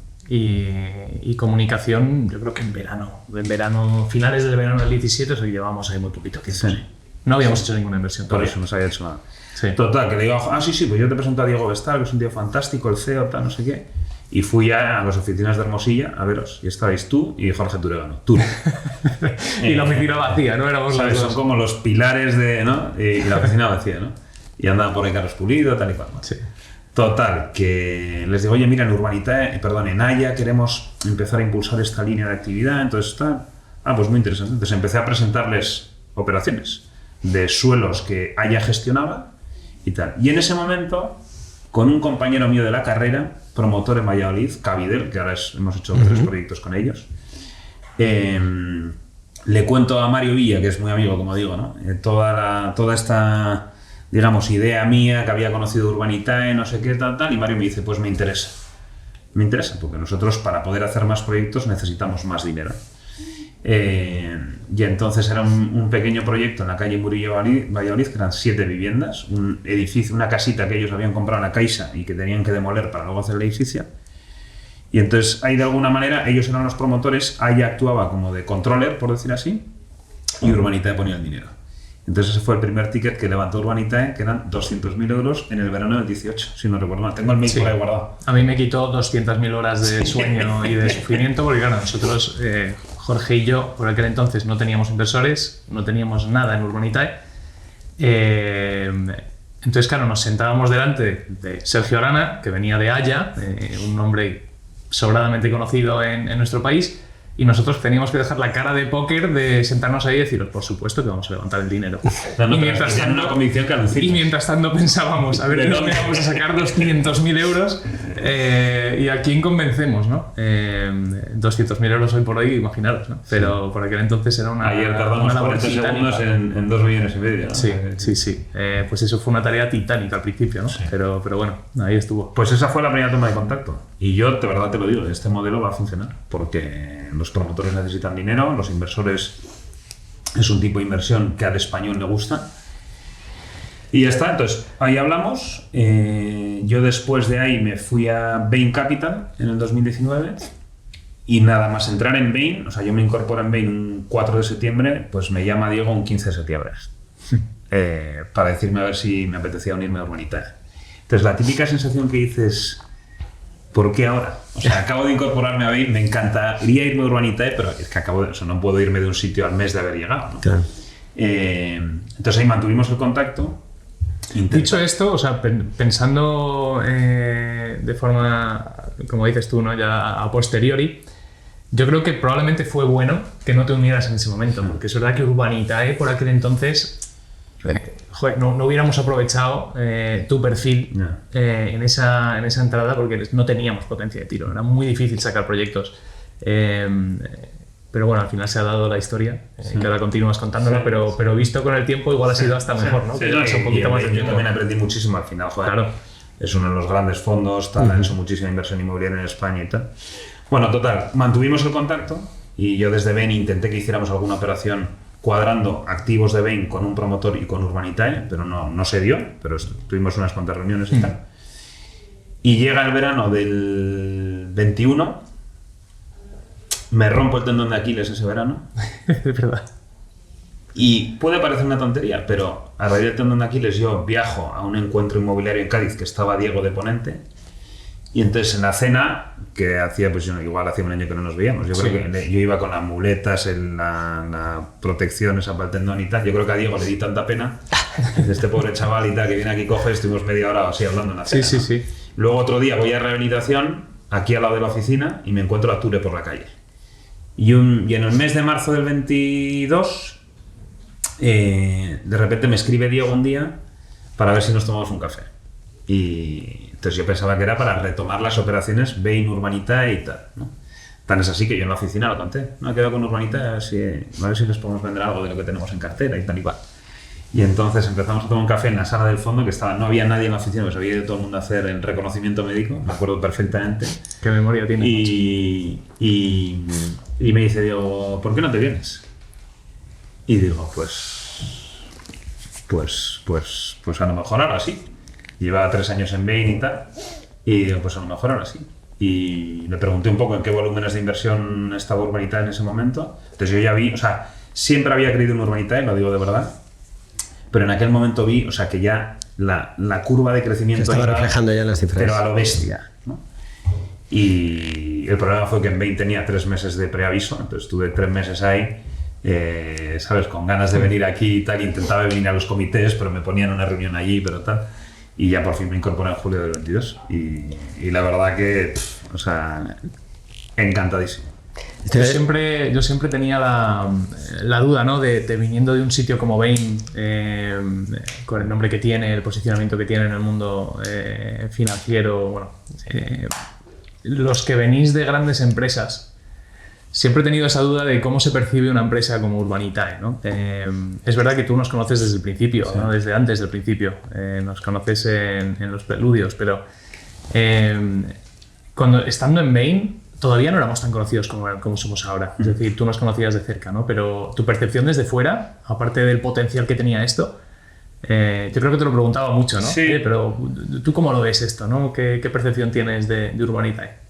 comunicación, yo creo que en verano, finales del verano del 17, o sea, llevamos ahí muy poquito tiempo. Sí. No habíamos hecho ninguna inversión Por todavía. eso no se había hecho nada. Sí. Total, que le digo, sí, pues yo te presento a Diego Vestal, que es un tío fantástico, el CEO, tal, no sé qué. Y fui a las oficinas de Hermosilla a veros, y estabais tú y Jorge Turegano. Tú. Y la oficina vacía, ¿no? Éramos ¿Sabes? los Son dos. como los pilares de, ¿no? Y la oficina vacía, ¿no? Y andaban por ahí Carlos Pulido, tal y cual. Sí. Total, que les digo, oye, mira, en Urbanitae, en Haya queremos empezar a impulsar esta línea de actividad, entonces tal. Pues muy interesante. Entonces empecé a presentarles operaciones de suelos que Haya gestionaba y tal. Y en ese momento, con un compañero mío de la carrera, promotor en Valladolid, Cavidel, que ahora hemos hecho 3 proyectos con ellos, le cuento a Mario Villa, que es muy amigo, como digo, ¿no? Toda esta, digamos, idea mía que había conocido Urbanitae, no sé qué, tal, y Mario me dice, pues me interesa. Me interesa, porque nosotros para poder hacer más proyectos necesitamos más dinero. Y entonces era un pequeño proyecto en la calle Murillo Valladolid, que eran 7 viviendas, un edificio, una casita que ellos habían comprado en la Caixa y que tenían que demoler para luego hacer el edificio. Y entonces ahí de alguna manera ellos eran los promotores, Haya actuaba como de controller, por decir así, y Urbanitae ponía el dinero. Entonces ese fue el primer ticket que levantó Urbanitae, que eran 200.000 euros en el verano del 18, si no recuerdo mal. Tengo el mail por ahí guardado. A mí me quitó 200.000 horas de sueño y de sufrimiento, porque claro, nosotros, Jorge y yo, por aquel entonces no teníamos inversores, no teníamos nada en Urbanitae. Entonces, claro, nos sentábamos delante de Sergio Arana, que venía de Haya, un hombre sobradamente conocido en nuestro país, y nosotros teníamos que dejar la cara de póker de sentarnos ahí y deciros, por supuesto que vamos a levantar el dinero. Y mientras tanto pensábamos, a ver de dónde vamos a sacar los 500.000 euros y a quién convencemos, ¿no? 200.000 euros hoy por hoy, imaginaros, ¿no? Pero por aquel entonces era una Ayer tardamos 40 segundos en 2 millones y medio, ¿no? Sí. Pues eso fue una tarea titánica al principio, ¿no? Sí. Pero bueno, ahí estuvo. Pues esa fue la primera toma de contacto. Y yo, de verdad te lo digo, este modelo va a funcionar porque los promotores necesitan dinero, los inversores es un tipo de inversión que al español le gusta. Y ya está, entonces ahí hablamos. Yo después de ahí me fui a Bain Capital en el 2019 y nada más entrar en Bain, o sea, yo me incorporo en Bain un 4 de septiembre, pues me llama Diego un 15 de septiembre para decirme a ver si me apetecía unirme a Urbanitae. Entonces la típica sensación que dices, ¿por qué ahora? O sea, acabo de incorporarme a Bain, me encantaría irme a Urbanitae, pero es que no puedo irme de un sitio al mes de haber llegado, ¿no? Claro. Entonces ahí mantuvimos el contacto. Dicho esto, o sea, pensando de forma, como dices tú, ¿no? Ya a posteriori, yo creo que probablemente fue bueno que no te unieras en ese momento, porque es verdad que Urbanitae por aquel entonces, no hubiéramos aprovechado tu perfil en esa entrada, porque no teníamos potencia de tiro, era muy difícil sacar proyectos. Pero bueno, al final se ha dado la historia, que ahora continúas contándola, pero visto con el tiempo igual ha sido hasta mejor, ¿no? Sí, un poquito más de tiempo. Yo también aprendí muchísimo al final, joder. Claro. Es uno de los grandes fondos, han hecho muchísima inversión inmobiliaria en España y tal. Bueno, total, mantuvimos el contacto y yo desde Bain intenté que hiciéramos alguna operación cuadrando activos de Bain con un promotor y con Urbanitae, pero no se dio, pero tuvimos unas cuantas reuniones y tal. Y llega el verano del 21, me rompo el tendón de Aquiles ese verano. Es verdad. Y puede parecer una tontería, pero a raíz del tendón de Aquiles yo viajo a un encuentro inmobiliario en Cádiz que estaba Diego de ponente. Y entonces en la cena, que hacía, pues igual hacía un año que no nos veíamos, yo creo que yo iba con las muletas, la protección esa para el tendón y tal, yo creo que a Diego le di tanta pena de este pobre chaval y tal, que viene aquí, coge, estuvimos media hora así hablando en la cena. Sí. Luego otro día voy a rehabilitación, aquí al lado de la oficina, y me encuentro a Ture por la calle. Y en el mes de marzo del 22, de repente me escribe Diego un día para ver si nos tomamos un café. Y entonces yo pensaba que era para retomar las operaciones Bain, Urbanitae y tal, ¿no? Tan es así que yo en la oficina lo conté. No, he quedado con Urbanitae, a ver si les podemos vender algo de lo que tenemos en cartera y tal y cual. Y entonces empezamos a tomar un café en la sala del fondo, que no había nadie en la oficina, pues había ido todo el mundo a hacer el reconocimiento médico, me acuerdo perfectamente. ¿Qué memoria tiene? Y me dice Diego, ¿por qué no te vienes? Y digo, pues a lo mejor ahora sí. Llevaba 3 años en Bain y tal, y digo, pues a lo mejor ahora sí. Y le pregunté un poco en qué volúmenes de inversión estaba Urbanitae en ese momento. Entonces yo ya vi, o sea, siempre había creído en Urbanitae, lo digo de verdad, pero en aquel momento vi, o sea, que ya la curva de crecimiento se estaba reflejando ya en las cifras. Pero a lo bestia, ¿no? Y el problema fue que en Bain tenía 3 meses de preaviso, entonces estuve 3 meses ahí, ¿sabes? Con ganas de venir aquí y tal, intentaba venir a los comités, pero me ponían una reunión allí, pero tal. Y ya por fin me incorporé en julio del 22. Y la verdad que, o sea, encantadísimo. Yo siempre tenía la duda, ¿no? De viniendo de un sitio como Bain, con el nombre que tiene, el posicionamiento que tiene en el mundo financiero, bueno, los que venís de grandes empresas, siempre he tenido esa duda de cómo se percibe una empresa como Urbanitae, ¿no? Es verdad que tú nos conoces desde el principio, sí, ¿no? Desde antes del principio, nos conoces en los preludios, pero estando en Bain todavía no éramos tan conocidos como somos ahora. Es decir, tú nos conocías de cerca, ¿no? Pero tu percepción desde fuera, aparte del potencial que tenía esto, yo creo que te lo preguntaba mucho, ¿no? Sí. Pero ¿tú cómo lo ves esto, ¿no? ¿Qué percepción tienes de Urbanitae?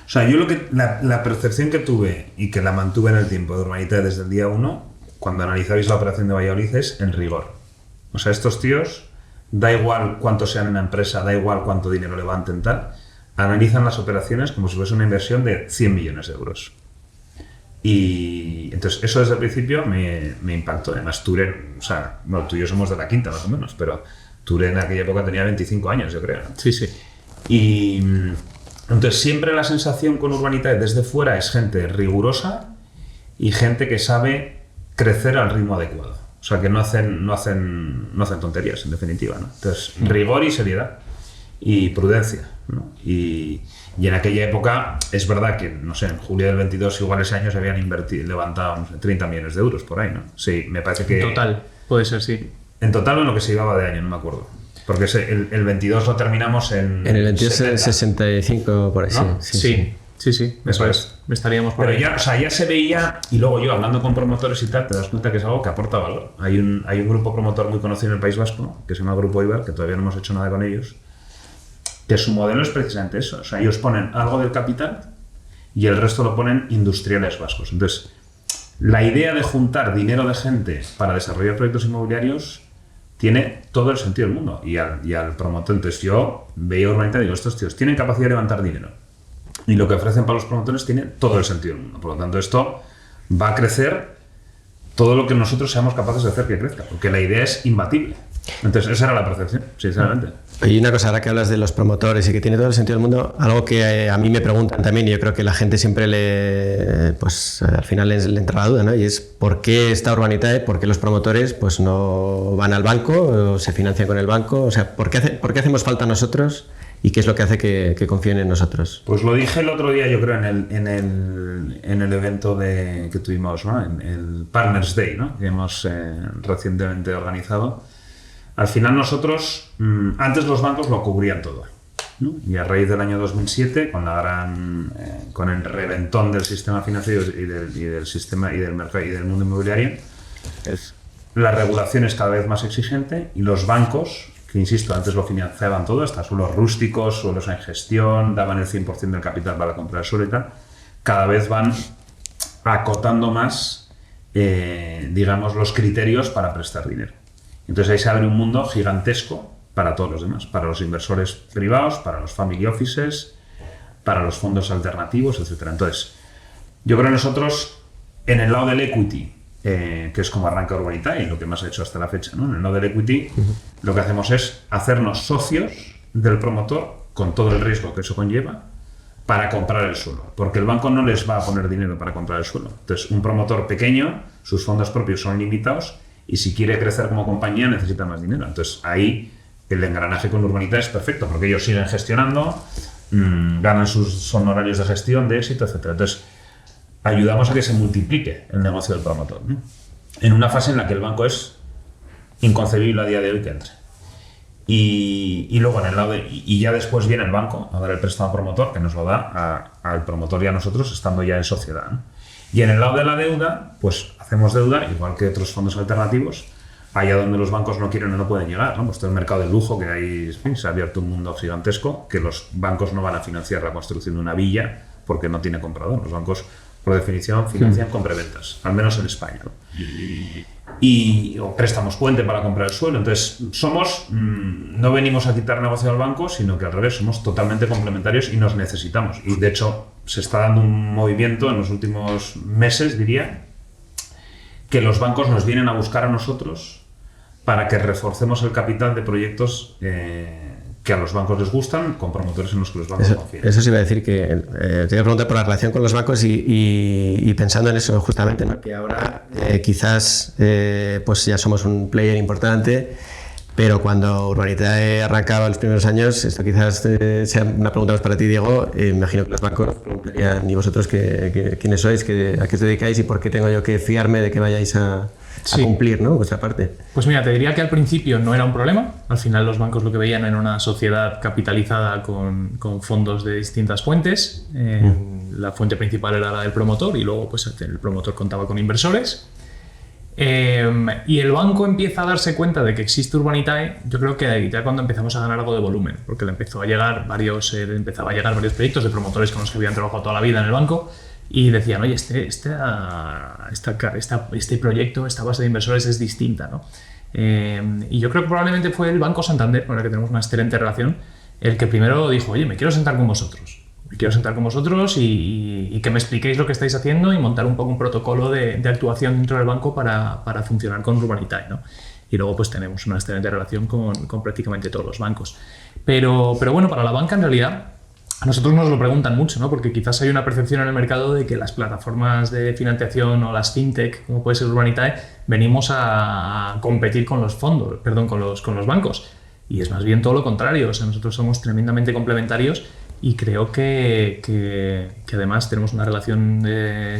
O sea, yo la percepción que tuve y que la mantuve en el tiempo de Urbanitae desde el día 1, cuando analizabais la operación de Valladolid, es en rigor. O sea, estos tíos, da igual cuánto sean en la empresa, da igual cuánto dinero levanten, tal, analizan las operaciones como si fuese una inversión de 100 millones de euros. Y entonces eso desde el principio me impactó. Además, Turen, o sea, bueno, tú y yo somos de la quinta más o menos, pero Turen en aquella época tenía 25 años, yo creo. Sí, sí. Y entonces siempre la sensación con Urbanitae desde fuera es gente rigurosa y gente que sabe crecer al ritmo adecuado. O sea, que no hacen tonterías, en definitiva, ¿no? Entonces, rigor y seriedad y prudencia, ¿no? Y en aquella época es verdad que, no sé, en julio del 22 igual ese año se habían levantado, no sé, 30 millones de euros por ahí, ¿no? Sí, me parece que... En total, puede ser, sí. En total o en lo que se llevaba de año, no me acuerdo. Porque el 22 lo terminamos en... En el 22 70. 65 por ahí, ¿no? Sí. Eso es. Estaríamos por Pero ahí. Ya, o sea, ya se veía, y luego yo hablando con promotores y tal, te das cuenta que es algo que aporta valor. Hay un grupo promotor muy conocido en el País Vasco, que se llama Grupo Iber, que todavía no hemos hecho nada con ellos, que su modelo es precisamente eso. O sea, ellos ponen algo del capital y el resto lo ponen industriales vascos. Entonces, la idea de juntar dinero de gente para desarrollar proyectos inmobiliarios tiene todo el sentido del mundo. Y al promotor, entonces yo veía Urbanitae y digo, estos tíos tienen capacidad de levantar dinero. Y lo que ofrecen para los promotores tiene todo el sentido del mundo. Por lo tanto, esto va a crecer todo lo que nosotros seamos capaces de hacer que crezca, porque la idea es imbatible. Entonces, esa era la percepción, sinceramente. Y una cosa, ahora que hablas de los promotores y que tiene todo el sentido del mundo, algo que a mí me preguntan también, y yo creo que la gente siempre al final le entra la duda, ¿no? Y es ¿por qué está Urbanitae? ¿Por qué los promotores pues no van al banco o se financian con el banco? O sea, ¿por qué hacemos falta nosotros? ¿Y qué es lo que hace que confíen en nosotros? Pues lo dije el otro día, yo creo, en el evento que tuvimos, ¿no? En el Partners Day, ¿no? Que hemos recientemente organizado. Al final nosotros, antes los bancos lo cubrían todo, ¿no? Y a raíz del año 2007, con el reventón del sistema financiero y del sistema y del mercado y del mundo inmobiliario, la regulación es cada vez más exigente y los bancos, que insisto, antes lo financiaban todo, hasta suelos rústicos, suelos en gestión, daban el 100% del capital para comprar el suelo y tal, cada vez van acotando más, digamos, los criterios para prestar dinero. Entonces ahí se abre un mundo gigantesco para todos los demás, para los inversores privados, para los family offices, para los fondos alternativos, etc. Entonces, yo creo que nosotros, en el lado del equity, que es como arranca Urbanitae y lo que más ha hecho hasta la fecha, ¿no? En el lado del equity, lo que hacemos es hacernos socios del promotor con todo el riesgo que eso conlleva para comprar el suelo, porque el banco no les va a poner dinero para comprar el suelo. Entonces, un promotor pequeño, sus fondos propios son limitados y si quiere crecer como compañía necesita más dinero. Entonces, ahí el engranaje con Urbanitae es perfecto, porque ellos siguen gestionando, ganan sus honorarios de gestión, de éxito, etc. Entonces, ayudamos a que se multiplique el negocio del promotor, ¿no? En una fase en la que el banco es inconcebible a día de hoy que entre. Y luego en el lado y ya después viene el banco a dar el préstamo al promotor, que nos lo da al promotor y a nosotros estando ya en sociedad, ¿no? Y en el lado de la deuda, pues hacemos deuda, igual que otros fondos alternativos, allá donde los bancos no quieren o no pueden llegar, ¿no? Pues todo el mercado de lujo, que ahí se ha abierto un mundo gigantesco, que los bancos no van a financiar la construcción de una villa porque no tiene comprador. Los bancos, por definición, financian compraventas, al menos en España, ¿no? O préstamos puente para comprar el suelo. Entonces, no venimos a quitar negocio al banco, sino que al revés, somos totalmente complementarios y nos necesitamos. Y de hecho, se está dando un movimiento en los últimos meses, diría, que los bancos nos vienen a buscar a nosotros para que reforcemos el capital de proyectos que a los bancos les gustan, con promotores en los que los bancos confían. Eso sí iba a decir que te iba a preguntar por la relación con los bancos y pensando en eso justamente, ¿no? Que ahora quizás pues ya somos un player importante, pero cuando Urbanitae arrancaba los primeros años, esto quizás sea una pregunta más para ti, Diego. Imagino que los bancos preguntarían, ¿y vosotros quiénes sois? ¿A qué os dedicáis? ¿Y por qué tengo yo que fiarme de que vayáis a cumplir, ¿no? Vuestra parte? Pues mira, te diría que al principio no era un problema. Al final los bancos lo que veían era una sociedad capitalizada con fondos de distintas fuentes. La fuente principal era la del promotor y luego pues el promotor contaba con inversores. Y el banco empieza a darse cuenta de que existe Urbanitae, yo creo que ya cuando empezamos a ganar algo de volumen, porque le empezaba a llegar varios proyectos de promotores con los que habían trabajado toda la vida en el banco y decían, oye, este proyecto, esta base de inversores es distinta, ¿no? Y yo creo que probablemente fue el Banco Santander, con el que tenemos una excelente relación, el que primero dijo, oye, me quiero sentar con vosotros. Y que me expliquéis lo que estáis haciendo y montar un poco un protocolo de actuación dentro del banco para funcionar con Urbanitae, ¿no? Y luego pues tenemos una excelente relación con prácticamente todos los bancos. Pero bueno, para la banca en realidad a nosotros nos lo preguntan mucho, ¿no? Porque quizás hay una percepción en el mercado de que las plataformas de financiación o las fintech, como puede ser Urbanitae, venimos a competir con los fondos, con los bancos. Y es más bien todo lo contrario. O sea, nosotros somos tremendamente complementarios y creo que además tenemos una relación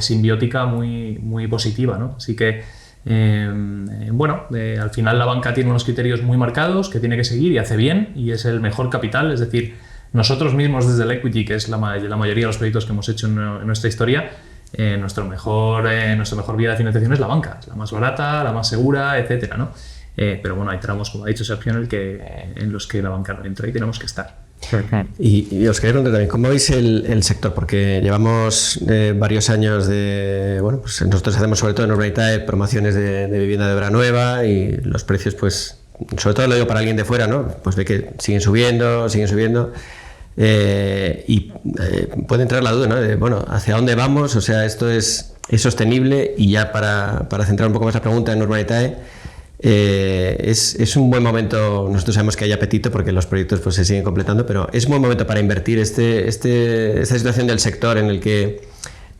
simbiótica muy, muy positiva, ¿no? Así que, al final la banca tiene unos criterios muy marcados que tiene que seguir y hace bien, y es el mejor capital. Es decir, nosotros mismos desde el equity, que es la mayoría de los proyectos que hemos hecho en nuestra historia, nuestra mejor vía de financiación es la banca. Es la más barata, la más segura, etcétera, ¿no? Pero bueno, hay tramos, como ha dicho Sergio, en los que la banca no entra y tenemos que estar. Y os quería preguntar también, ¿cómo veis el sector? Porque llevamos varios años pues nosotros hacemos sobre todo en Urbanitae promociones de vivienda de obra nueva y los precios, pues, sobre todo lo digo para alguien de fuera, ¿no? Pues ve que siguen subiendo. Puede entrar la duda, ¿no? De, ¿hacia dónde vamos? O sea, ¿esto es sostenible? Y ya para centrar un poco más la pregunta en Urbanitae, es un buen momento. Nosotros sabemos que hay apetito porque los proyectos pues se siguen completando, pero es un buen momento para invertir esta situación del sector en el que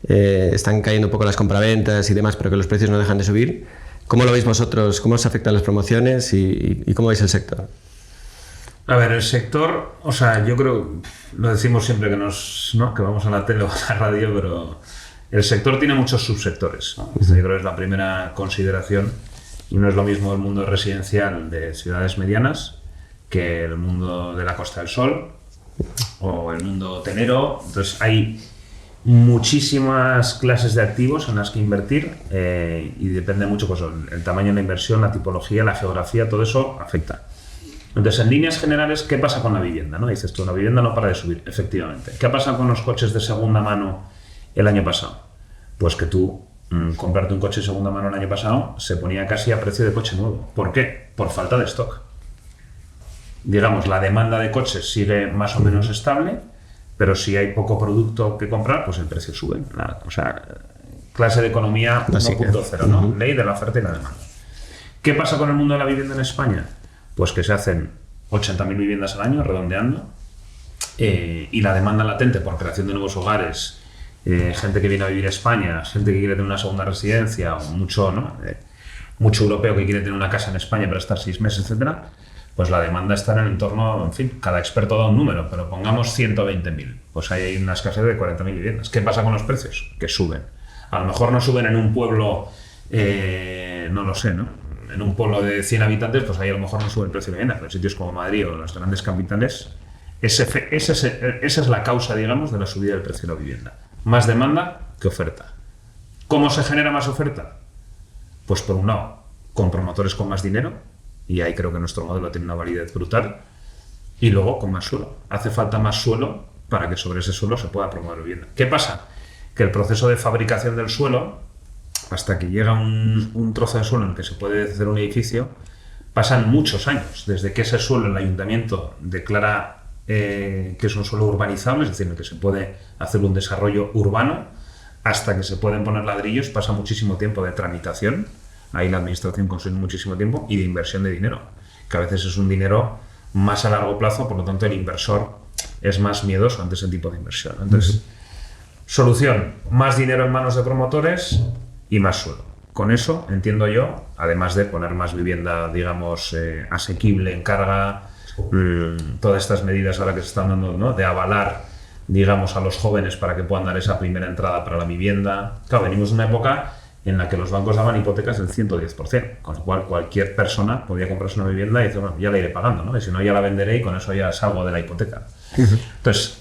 están cayendo un poco las compraventas y demás, pero que los precios no dejan de subir. ¿Cómo lo veis vosotros? ¿Cómo os afectan las promociones y cómo veis el sector? A ver, el sector, o sea, yo creo, lo decimos siempre que vamos a la tele o a la radio, pero el sector tiene muchos subsectores, ¿no? Yo creo que es la primera consideración. Y no es lo mismo el mundo residencial de ciudades medianas que el mundo de la Costa del Sol o el mundo hotelero. Entonces hay muchísimas clases de activos en las que invertir y depende mucho, pues, el tamaño de la inversión, la tipología, la geografía, todo eso afecta. Entonces, en líneas generales, ¿qué pasa con la vivienda? ¿No? Dices tú, la vivienda no para de subir, efectivamente. ¿Qué ha pasado con los coches de segunda mano el año pasado? Pues que tú comprarte un coche de segunda mano el año pasado se ponía casi a precio de coche nuevo. ¿Por qué? Por falta de stock. Digamos, la demanda de coches sigue más o menos estable, pero si hay poco producto que comprar, pues el precio sube. O sea, clase de economía 1.0, ¿no? Ley de la oferta y la demanda. ¿Qué pasa con el mundo de la vivienda en España? Pues que se hacen 80.000 viviendas al año, redondeando, y la demanda latente por creación de nuevos hogares, gente que viene a vivir a España, gente que quiere tener una segunda residencia, o mucho europeo que quiere tener una casa en España para estar 6 meses, etcétera, pues la demanda está en el entorno, en fin, cada experto da un número, pero pongamos 120.000, pues ahí hay una escasez de 40.000 viviendas. ¿Qué pasa con los precios? Que suben. A lo mejor no suben en un pueblo, no lo sé, ¿no? En un pueblo de 100 habitantes, pues ahí a lo mejor no sube el precio de vivienda, pero en sitios como Madrid o las grandes capitales, esa es la causa, digamos, de la subida del precio de la vivienda. Más demanda que oferta. ¿Cómo se genera más oferta? Pues por un lado, con promotores con más dinero, y ahí creo que nuestro modelo tiene una validez brutal, y luego con más suelo. Hace falta más suelo para que sobre ese suelo se pueda promover vivienda. ¿Qué pasa? Que el proceso de fabricación del suelo, hasta que llega un trozo de suelo en el que se puede hacer un edificio, pasan muchos años, desde que ese suelo el ayuntamiento declara que es un suelo urbanizable, es decir, en el que se puede hacer un desarrollo urbano, hasta que se pueden poner ladrillos, pasa muchísimo tiempo de tramitación, ahí la administración consume muchísimo tiempo, y de inversión de dinero, que a veces es un dinero más a largo plazo, por lo tanto el inversor es más miedoso ante ese tipo de inversión. Entonces, solución, más dinero en manos de promotores y más suelo. Con eso, entiendo yo, además de poner más vivienda, digamos, asequible en carga, todas estas medidas ahora que se están dando, ¿no?, de avalar, digamos, a los jóvenes para que puedan dar esa primera entrada para la vivienda. Claro, venimos de una época en la que los bancos daban hipotecas del 110%, con lo cual cualquier persona podía comprarse una vivienda y decir, bueno, ya la iré pagando, ¿no? Y si no, ya la venderé y con eso ya salgo de la hipoteca. Entonces,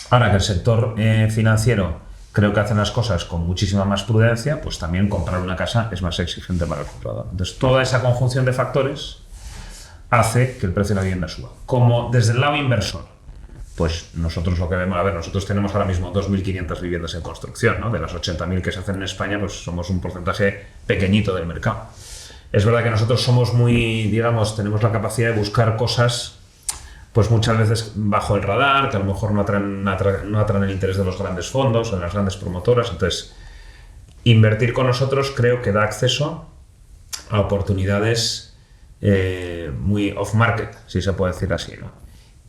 ahora que el sector financiero creo que hacen las cosas con muchísima más prudencia, pues también comprar una casa es más exigente para el comprador. Entonces, toda esa conjunción de factores hace que el precio de la vivienda suba. Como desde el lado inversor, pues nosotros lo que vemos, a ver, nosotros tenemos ahora mismo 2.500 viviendas en construcción, ¿no? De las 80.000 que se hacen en España, pues somos un porcentaje pequeñito del mercado. Es verdad que nosotros somos muy, digamos, tenemos la capacidad de buscar cosas, pues muchas veces bajo el radar, que a lo mejor no atraen el interés de los grandes fondos o de las grandes promotoras. Entonces, invertir con nosotros creo que da acceso a oportunidades muy off-market, si se puede decir así, ¿no?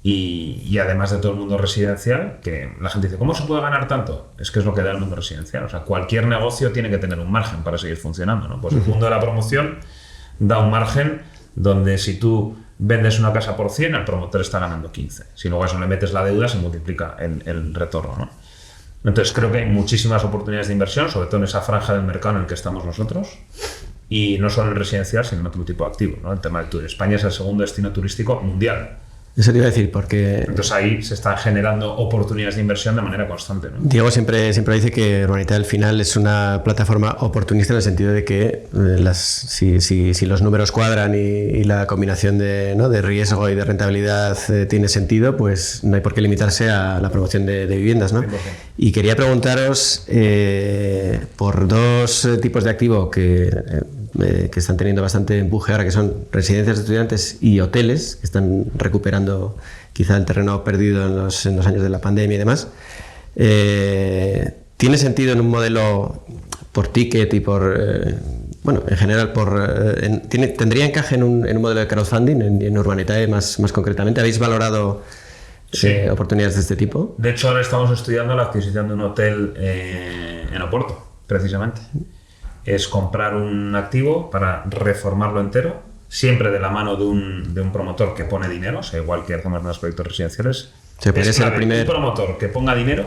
Y además de todo el mundo residencial, que la gente dice, ¿cómo se puede ganar tanto? Es que es lo que da el mundo residencial. O sea, cualquier negocio tiene que tener un margen para seguir funcionando, ¿no? Pues el mundo de la promoción da un margen donde si tú vendes una casa por 100, el promotor está ganando 15. Si luego a eso le metes la deuda, se multiplica el retorno, ¿no? Entonces creo que hay muchísimas oportunidades de inversión, sobre todo en esa franja del mercado en el que estamos nosotros, y no solo en residencial, sino en otro tipo de activo, ¿no? El tema del turismo. España es el segundo destino turístico mundial. Eso te iba a decir, porque... Entonces ahí se están generando oportunidades de inversión de manera constante, ¿no? Diego siempre dice que Urbanitae al final es una plataforma oportunista en el sentido de que si los números cuadran y la combinación de riesgo y de rentabilidad tiene sentido, pues no hay por qué limitarse a la promoción de viviendas, ¿no? 100%. Y quería preguntaros por dos tipos de activo que están teniendo bastante empuje ahora, que son residencias de estudiantes y hoteles, que están recuperando quizá el terreno perdido en los años de la pandemia y demás. ¿Tiene sentido en un modelo por ticket y por... bueno, en general, ¿tendría encaje en un modelo de crowdfunding, en Urbanitae más concretamente? ¿Habéis valorado oportunidades de este tipo? De hecho, ahora estamos estudiando la adquisición de un hotel en Oporto, precisamente. Es comprar un activo para reformarlo entero, siempre de la mano de un promotor que pone dinero, o sea, igual que hacemos en los proyectos residenciales. Se puede ser el primer... Un promotor que ponga dinero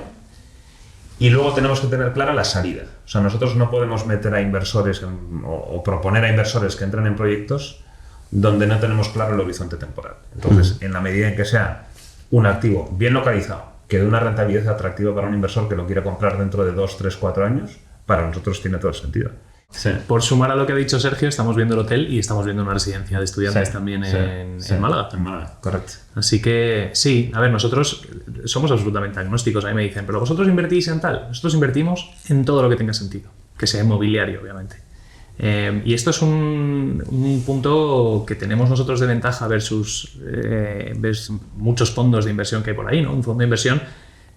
y luego tenemos que tener clara la salida. O sea, nosotros no podemos meter a inversores o proponer a inversores que entren en proyectos donde no tenemos claro el horizonte temporal. Entonces, en la medida en que sea un activo bien localizado, que dé una rentabilidad atractiva para un inversor que lo quiera comprar dentro de 2, 3, 4 años, para nosotros tiene todo el sentido. Sí. Por sumar a lo que ha dicho Sergio, estamos viendo el hotel y estamos viendo una residencia de estudiantes también en Málaga. En Málaga, correcto. Así que sí, a ver, nosotros somos absolutamente agnósticos. A mí me dicen, pero vosotros invertís en tal. Nosotros invertimos en todo lo que tenga sentido, que sea inmobiliario, obviamente. Y esto es un punto que tenemos nosotros de ventaja versus muchos fondos de inversión que hay por ahí, ¿no? Un fondo de inversión,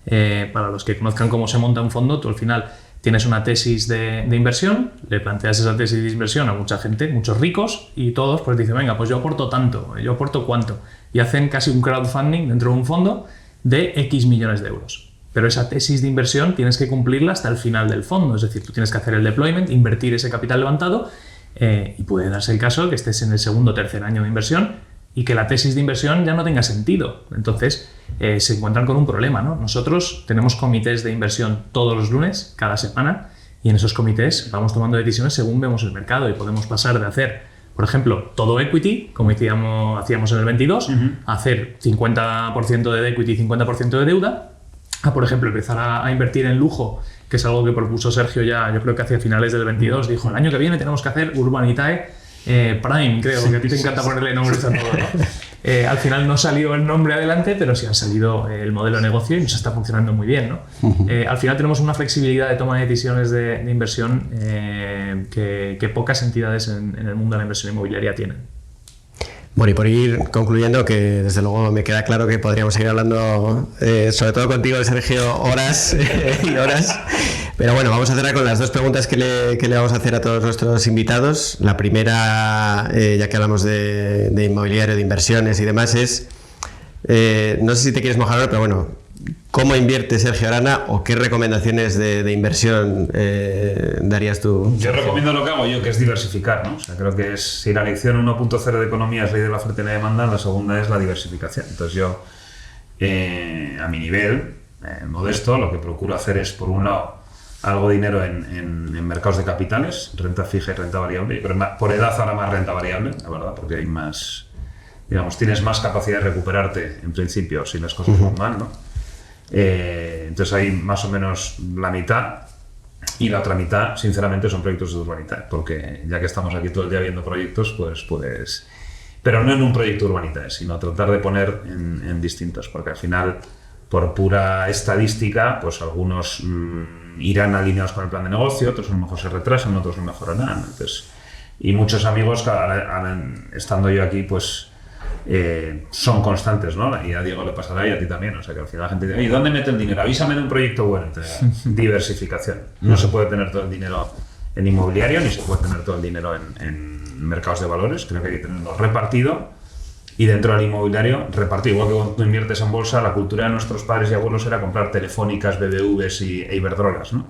para los que conozcan cómo se monta un fondo, tú al final tienes una tesis de inversión, le planteas esa tesis de inversión a mucha gente, muchos ricos, y todos pues dicen, venga, pues yo aporto tanto, yo aporto cuánto, y hacen casi un crowdfunding dentro de un fondo de X millones de euros. Pero esa tesis de inversión tienes que cumplirla hasta el final del fondo, es decir, tú tienes que hacer el deployment, invertir ese capital levantado, y puede darse el caso que estés en el segundo o tercer año de inversión y que la tesis de inversión ya no tenga sentido. Entonces se encuentran con un problema, ¿no? Nosotros tenemos comités de inversión todos los lunes, cada semana, y en esos comités vamos tomando decisiones según vemos el mercado, y podemos pasar de hacer, por ejemplo, todo equity, como hacíamos en el 22, a hacer 50% de equity y 50% de deuda, por ejemplo, empezar a invertir en lujo, que es algo que propuso Sergio ya, yo creo que hacia finales del 22, dijo, el año que viene tenemos que hacer Urbanitae Prime, creo, que a ti te encanta ponerle nombres a todo, ¿no? Al final no salió el nombre adelante, pero sí ha salido el modelo de negocio y nos está funcionando muy bien, ¿no? Al final tenemos una flexibilidad de toma de decisiones de inversión que pocas entidades en el mundo de la inversión inmobiliaria tienen. Bueno, y por ir concluyendo, que desde luego me queda claro que podríamos seguir hablando, sobre todo contigo, Sergio, horas y horas. Pero bueno, vamos a cerrar con las dos preguntas que le vamos a hacer a todos nuestros invitados. La primera, ya que hablamos de inmobiliario, de inversiones y demás, es, no sé si te quieres mojar ahora, pero bueno, ¿cómo invierte Sergio Arana o qué recomendaciones de inversión darías tú? Yo recomiendo lo que hago yo, que es diversificar, ¿no? O sea, creo que si la lección 1.0 de economía es ley de la oferta y la demanda, la segunda es la diversificación. Entonces yo, a mi nivel modesto, lo que procuro hacer es, por un lado, algo de dinero en mercados de capitales, renta fija y renta variable, pero por edad ahora más renta variable, la verdad, porque hay más, digamos, tienes más capacidad de recuperarte, en principio, si las cosas van mal, ¿no? Entonces hay más o menos la mitad, y la otra mitad, sinceramente, son proyectos de Urbanitae, porque ya que estamos aquí todo el día viendo proyectos, pues puedes... Pero no en un proyecto Urbanitae, sino tratar de poner en distintos, porque al final, por pura estadística, pues algunos irán alineados con el plan de negocio, otros a lo mejor se retrasan, otros lo mejorarán. Entonces, y muchos amigos, estando yo aquí, pues son constantes, ¿no? Y a Diego le pasará y a ti también. O sea, que al final la gente dice, ¿y dónde mete el dinero? Avísame de un proyecto bueno. Entonces, diversificación. No se puede tener todo el dinero en inmobiliario, ni se puede tener todo el dinero en mercados de valores. Creo que hay que tenerlo repartido. Y dentro del inmobiliario, repartido. Igual que cuando tú inviertes en bolsa, la cultura de nuestros padres y abuelos era comprar telefónicas, BBVs e Iberdrolas, ¿no?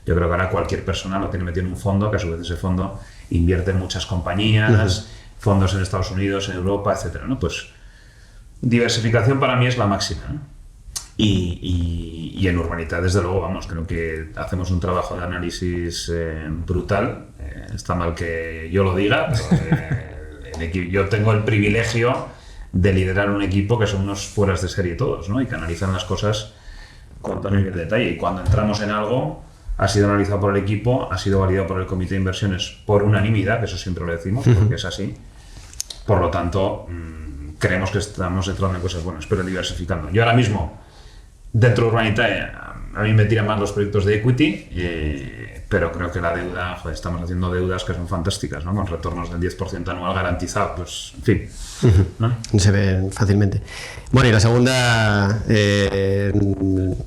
Yo creo que ahora cualquier persona lo tiene metido en un fondo, que a su vez ese fondo invierte en muchas compañías, fondos en Estados Unidos, en Europa, etcétera, ¿no? Pues diversificación para mí es la máxima, ¿no? Y en Urbanitae, desde luego, vamos, creo que hacemos un trabajo de análisis brutal. Está mal que yo lo diga, pero yo tengo el privilegio de liderar un equipo que son unos fueras de serie todos, ¿no? Y que analizan las cosas con todo nivel de detalle. Y cuando entramos en algo, ha sido analizado por el equipo, ha sido validado por el comité de inversiones por unanimidad, que eso siempre lo decimos, porque es así. Por lo tanto, creemos que estamos entrando en cosas buenas, pero diversificando. Yo ahora mismo, dentro de Urbanitae, a mí me tiran más los proyectos de equity, pero creo que la deuda, joder, estamos haciendo deudas que son fantásticas, ¿no? Con retornos del 10% anual garantizado, pues, en fin, ¿no? Se ve fácilmente. Bueno, y la segunda,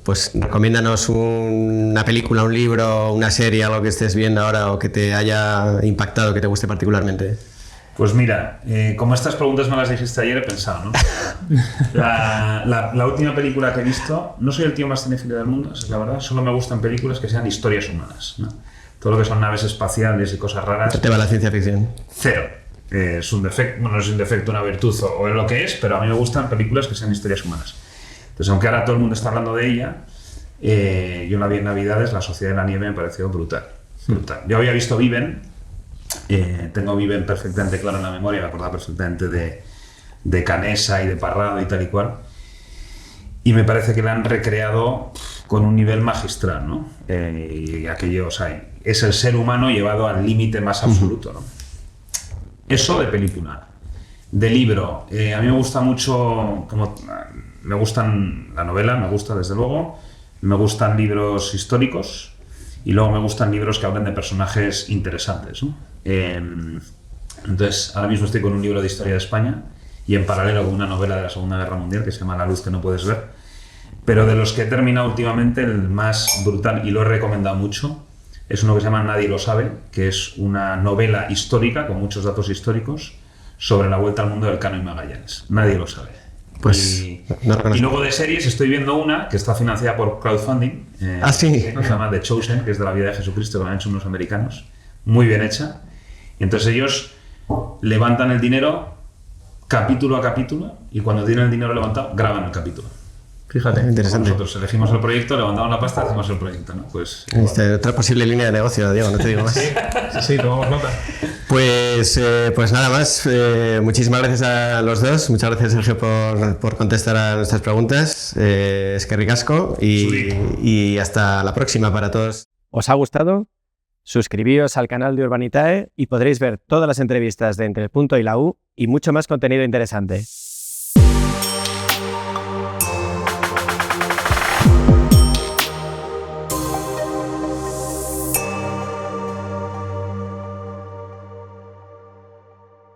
pues recomiéndanos una película, un libro, una serie, algo que estés viendo ahora o que te haya impactado, que te guste particularmente. Pues mira, como estas preguntas me las dijiste ayer, he pensado, ¿no? La última película que he visto, no soy el tío más cinéfilo del mundo, la verdad, solo me gustan películas que sean historias humanas, ¿no? Todo lo que son naves espaciales y cosas raras. ¿Te va la ciencia ficción? Cero. Es un defecto, bueno, no es un defecto, una virtud o es lo que es, pero a mí me gustan películas que sean historias humanas. Entonces, aunque ahora todo el mundo está hablando de ella, yo la vi en Navidades, La Sociedad de la Nieve me pareció brutal. Brutal. Yo había visto Viven, tengo Viven perfectamente claro en la memoria, me acordaba perfectamente de Canessa y de Parrado y tal y cual, y me parece que la han recreado con un nivel magistral, ¿no? Y aquello, o sea, es el ser humano llevado al límite más absoluto, ¿no? Eso de película. De libro, a mí me gusta mucho, me gustan la novela, me gusta desde luego, me gustan libros históricos y luego me gustan libros que hablan de personajes interesantes, ¿no? Entonces, ahora mismo estoy con un libro de historia de España y en paralelo con una novela de la Segunda Guerra Mundial que se llama La luz que no puedes ver. Pero de los que he terminado últimamente, el más brutal, y lo he recomendado mucho, es uno que se llama Nadie lo sabe, que es una novela histórica con muchos datos históricos sobre la vuelta al mundo del Cano y Magallanes. Nadie lo sabe. Pues, y luego de series estoy viendo una que está financiada por crowdfunding, sí. que se llama The Chosen, que es de la vida de Jesucristo, que lo han hecho unos americanos, muy bien hecha. Y entonces ellos levantan el dinero capítulo a capítulo y cuando tienen el dinero levantado graban el capítulo. Fíjate. Interesante. Nosotros elegimos el proyecto, levantamos la pasta, hacemos el proyecto, ¿no? Pues Otra posible línea de negocio, Diego, no te digo más. Sí, tomamos nota. Pues nada más. Muchísimas gracias a los dos. Muchas gracias, Sergio, por contestar a nuestras preguntas. Es que ricasco y hasta la próxima para todos. ¿Os ha gustado? Suscribíos al canal de Urbanitae y podréis ver todas las entrevistas de Entre el Punto y la U y mucho más contenido interesante.